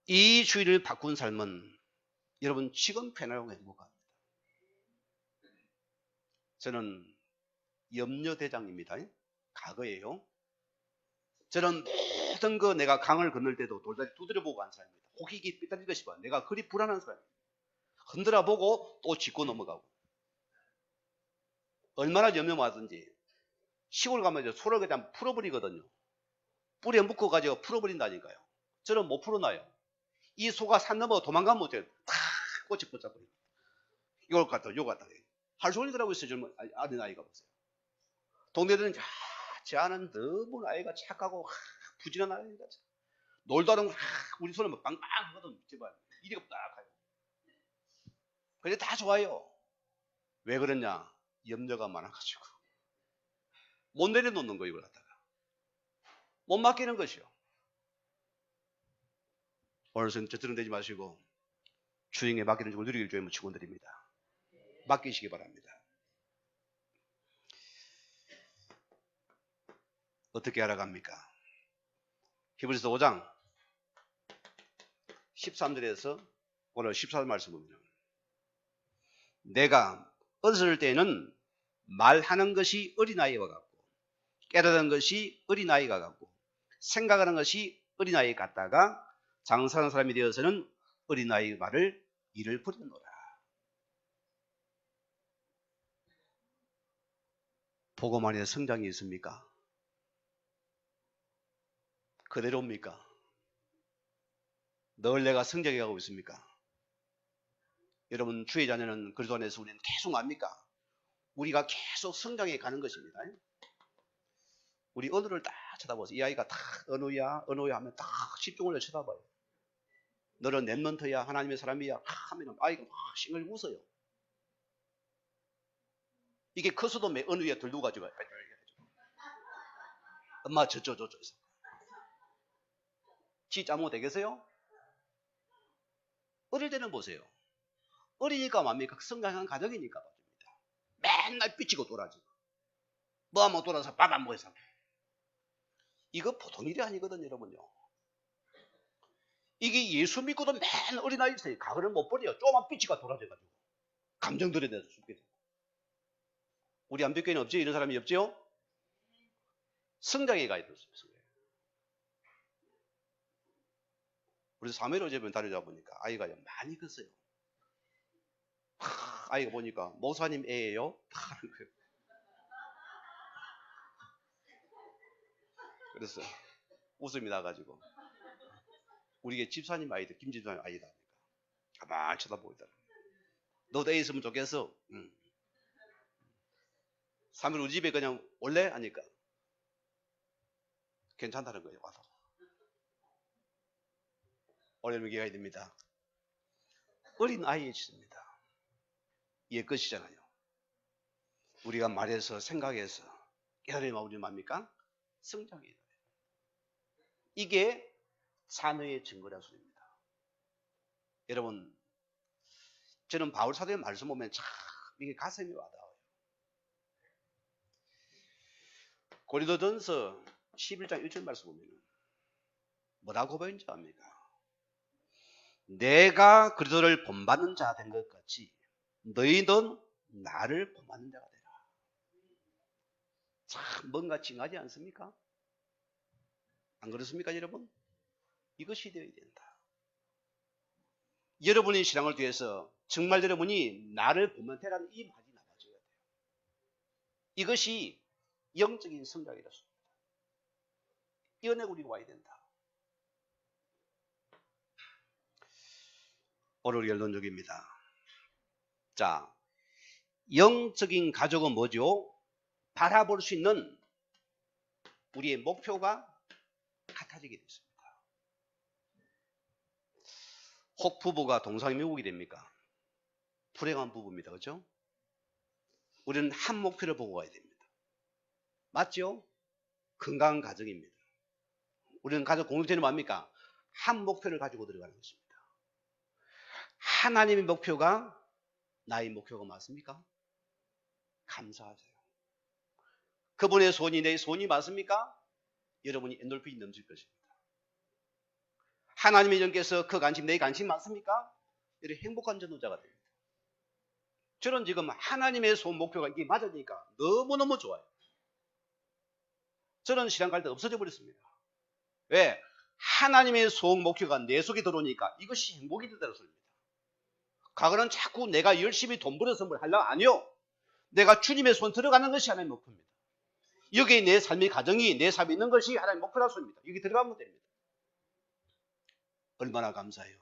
이 주인을 바꾼 삶은 여러분 지금 편하고 행복합니다. 저는 염려대장입니다. 과거예요. 저는 모든 거 내가 강을 건널 때도 돌다리 두드려보고 간 사람입니다. 호기기 삐뚤리고 싶어. 내가 그리 불안한 사람입니다. 흔들어보고 또 짚고 넘어가고. 얼마나 염려하든지 시골 가면 소를 그냥 풀어버리거든요. 뿌리에 묶어가지고 풀어버린다니까요. 저는 못 풀어놔요. 이 소가 산 넘어 도망가면 어때요? 탁 꼬치 붙잡고 이걸 갖다 요거 갖다 할 소리들 하고 있어요. 젊은 아는 아이가 보세요. 동네들은 제 아는 너무 아이가 착하고 부지런한 아이가 놀다 보면 우리 손은 막 빵빵 하거든. 제발 이리가 딱 하고. 근데 다 좋아요. 왜 그러냐? 염려가 많아가지고 못 내려놓는 거 이걸 갖다가 못 맡기는 것이요. 오늘은 저처럼 되지 마시고 주인에 맡기는 줄 누리길 주님을 축원드립니다. 맡기시기 바랍니다. 어떻게 알아갑니까? 히브리서 5장 13절에서 오늘 14절 말씀 보면 내가 어렸을 때는 말하는 것이 어린아이와 같고 깨닫는 것이 어린아이가 같고 생각하는 것이 어린아이 같다가 장사하는 사람이 되어서는 어린아이 말을 이를 버렸노라. 복음 안에 성장이 있습니까? 그대로입니까? 늘 내가 성장해가고 있습니까? 여러분 주의 자녀는 그리스도 안에서 우리는 계속 압니까? 우리가 계속 성장해 가는 것입니다. 우리 언어를 딱 쳐다보세요. 이 아이가 딱 언어야 하면 딱 집중을 쳐다봐요. 너는 랩런트야 하나님의 사람이야 하면 아이가 막 싱글 웃어요. 이게 커서도 언어 위에 들고가지고 엄마 저쪽 지 짜모 되겠어요? 어릴 때는 보세요. 어리니까 뭡니까? 성장한 가정이니까 봐줍니다. 맨날 삐치고 돌아지고 뭐 한번 돌아서 밥 안 먹어서 이거 보통 일이 아니거든요, 여러분요. 이게 예수 믿고도 맨 어린아이 있어요. 가을은 못 버려요. 조그만 삐치가 돌아져가지고 감정들에 대해서 죽게 돼요. 우리 안벽교회는 없죠? 이런 사람이 없죠? 성장에 가야 됐습니다. 우리 3일 어제 다루다 보니까 아이가 많이 컸어요. 아이가 보니까 목사님 애예요? 하는 거예요. 그래서 웃음이 나가지고 우리 집사님 아이들, 김집사님 아이다. 가만히 쳐다보이더라. 너도 애 있으면 좋겠어. 3일 우리 집에 그냥 올래? 하니까 괜찮다는 거예요. 와서. 오늘 기회가 됩니다. 어린 아이의 짓입니다. 옛 것이잖아요. 우리가 말해서 생각해서 깨달음이 오지 맙니까? 성장이에요. 이게 자녀의 증거라 소리입니다. 여러분, 저는 바울 사도의 말씀 보면 참 이게 가슴이 와닿아요. 고린도전서 11장 1절 말씀 보면 뭐라고 보이는지 압니까? 내가 그리스도를 본받는 자 된 것 같이 너희는 나를 본받는 자가 되라. 참 뭔가 찡하지 않습니까? 안 그렇습니까, 여러분? 이것이 되어야 된다. 여러분의 신앙을 위해서 정말 여러분이 나를 보면 되라는 이 말이 나와줘야 돼요. 이것이 영적인 성장이라서 이 은혜가 우리가 와야 된다. 오늘 결론적입니다. 자, 영적인 가족은 뭐죠? 바라볼 수 있는 우리의 목표가 같아지게 됐습니다. 혹 부부가 동상이명국이 됩니까? 불행한 부부입니다. 그렇죠? 우리는 한 목표를 보고 가야 됩니다. 맞죠? 건강한 가정입니다. 우리는 가족 공동체는 뭡니까? 한 목표를 가지고 들어가는 것입니다. 하나님의 목표가 나의 목표가 맞습니까? 감사하세요. 그분의 소원이 내 소원이 맞습니까? 여러분이 엔돌핀이 넘칠 것입니다. 하나님의 영께서 그 관심 내 관심 맞습니까? 이렇게 행복한 전도자가 됩니다. 저는 지금 하나님의 소원 목표가 이게 맞으니까 너무너무 좋아요. 저는 신앙 갈 때 없어져 버렸습니다. 왜? 하나님의 소원 목표가 내 속에 들어오니까 이것이 행복이 되더라는 소리입니다. 과거는 자꾸 내가 열심히 돈 벌어서 뭘 하려고 아니요. 내가 주님의 손 들어가는 것이 하나님의 목표입니다. 여기에 내 삶의 가정이 내 삶이 있는 것이 하나님의 목표라는 소리입니다. 여기 들어가면 됩니다. 얼마나 감사해요.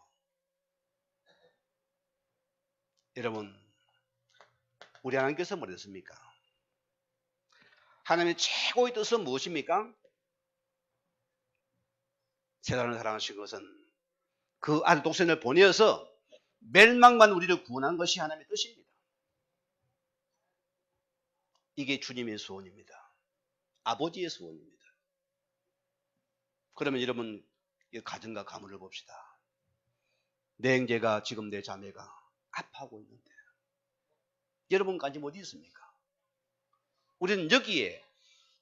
여러분, 우리 하나님께서 뭐랬습니까? 하나님의 최고의 뜻은 무엇입니까? 세상을 사랑하신 것은 그 아들 독생을 보내어서 멸망만 우리를 구원한 것이 하나님의 뜻입니다. 이게 주님의 소원입니다. 아버지의 소원입니다. 그러면 여러분 이 가정과 가문을 봅시다. 내 형제가 지금 내 자매가 아파하고 있는데 여러분까지 어디 있습니까? 우리는 여기에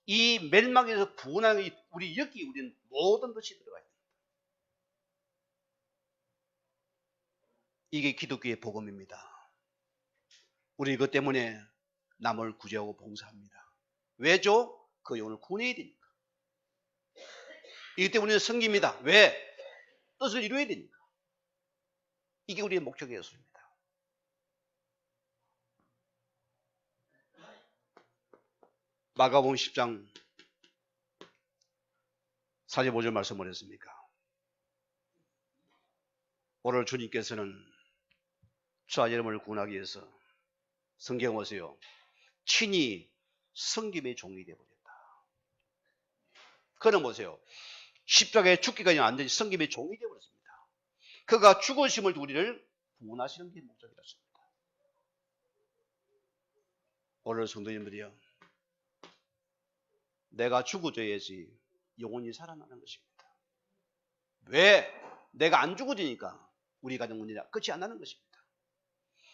이 멸망에서 구원하는 우리 여기 우리는 모든 것이 들어가 있습니다. 이게 기독교의 복음입니다. 우리 이것 때문에 남을 구제하고 봉사합니다. 왜죠? 그 영혼을 구원해야 되니까. 이기 때문에 우리는 섬깁니다. 왜? 뜻을 이루어야 되니까. 이게 우리의 목적이었습니다. 마가복음 10장 45절 말씀 뭐랬습니까? 오늘 주님께서는 저와 여러분을 구원하기 위해서 성경 보세요. 친히 섬김의 종이 되어버렸다. 그는 보세요. 십자가에 죽기까지 완전히 섬김의 종이 되어버렸습니다. 그가 죽으심을 우리를 구원하시는 게 목적이었습니다. 오늘 성도님들이요. 내가 죽어져야지 영혼이 살아나는 것입니다. 왜? 내가 안 죽어지니까 우리 가정 문제가 끝이 안 나는 것입니다.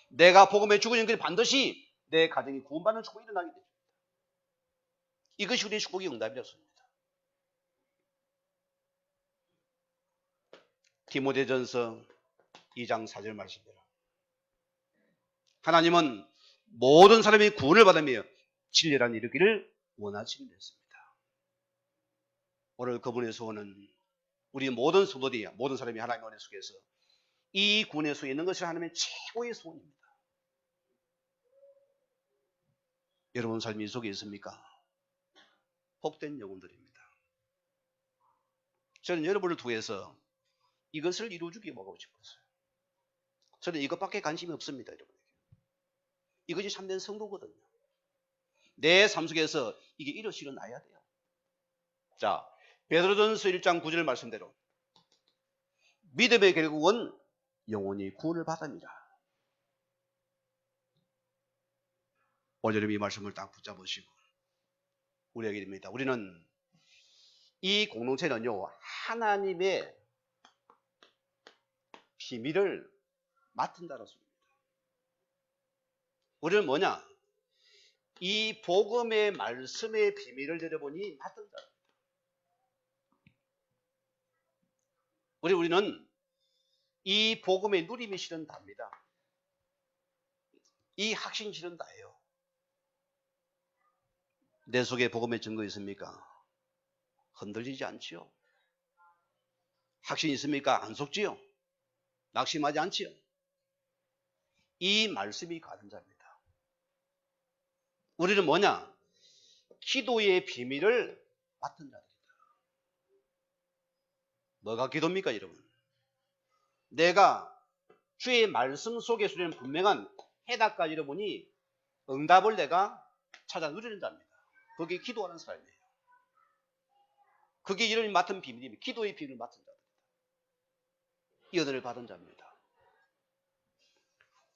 내가 복음에 죽어지는 것이 반드시 내 가정이 구원받는 축복이 일어나게 됩니다. 이것이 우리의 축복의 응답이었습니다. 디모데전서 2장 4절 말씀대로 하나님은 모든 사람이 구원을 받으며 진리란 이르기를 원하시는 것입니다. 오늘 그분의 소원은 우리 모든 성도들이 모든 사람이 하나님의 은혜 속에서 이 구원의 속에 있는 것이 하나님의 최고의 소원입니다. 여러분 삶이 이 속에 있습니까? 복된 영혼들입니다. 저는 여러분을 통해서 이것을 이루어주기 먹고 싶었어요. 저는 이것밖에 관심이 없습니다. 여러분에게. 이것이 참된 성도거든요. 내 삶 속에서 이게 이것이 일어나야 돼요. 자, 베드로전서 1장 9절 말씀대로 믿음의 결국은 영혼이 구원을 받습니다. 오늘 이 말씀을 딱 붙잡으시고 우리에게 됩니다. 우리는 이 공동체는요 하나님의 비밀을 맡은다는 소리입니다. 우리는 뭐냐? 이 복음의 말씀의 비밀을 여러분이 맡은다. 우리는 이 복음의 누림이 실은 답니다. 이 확신 실은 다예요. 내 속에 복음의 증거 있습니까? 흔들리지 않지요. 확신 있습니까? 안 속지요. 낙심하지 않지요. 이 말씀이 가는 자입니다. 우리는 뭐냐? 기도의 비밀을 맡은 자들이다. 뭐가 기도입니까, 여러분? 내가 주의 말씀 속에 수리는 분명한 해답까지 이뤄보니 응답을 내가 찾아 누리는 자입니다. 그게 기도하는 사람이에요. 그게 이를 맡은 비밀입니다. 기도의 비밀을 맡은 자입니다. 이 은혜를 받은 자입니다.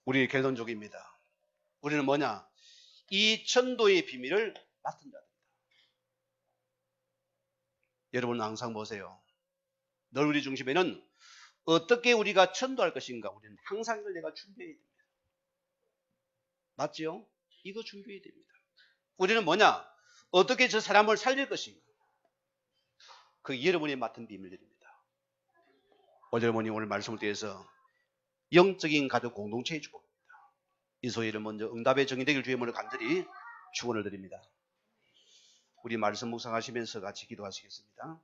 우리 결론적입니다. 우리는 뭐냐? 이 천도의 비밀을 맡은 자입니다. 여러분 항상 보세요. 늘 우리 중심에는 어떻게 우리가 천도할 것인가? 우리는 항상 이걸 내가 준비해야 됩니다. 맞지요? 이거 준비해야 됩니다. 우리는 뭐냐? 어떻게 저 사람을 살릴 것인가? 그 여러분이 맡은 비밀들입니다. 여러분이 오늘 말씀을 통해서 영적인 가족 공동체의 축복입니다. 이 소리를 먼저 응답의 정의 되길 주의 이름으로 간절히 축원을 드립니다. 우리 말씀 묵상하시면서 같이 기도하시겠습니다.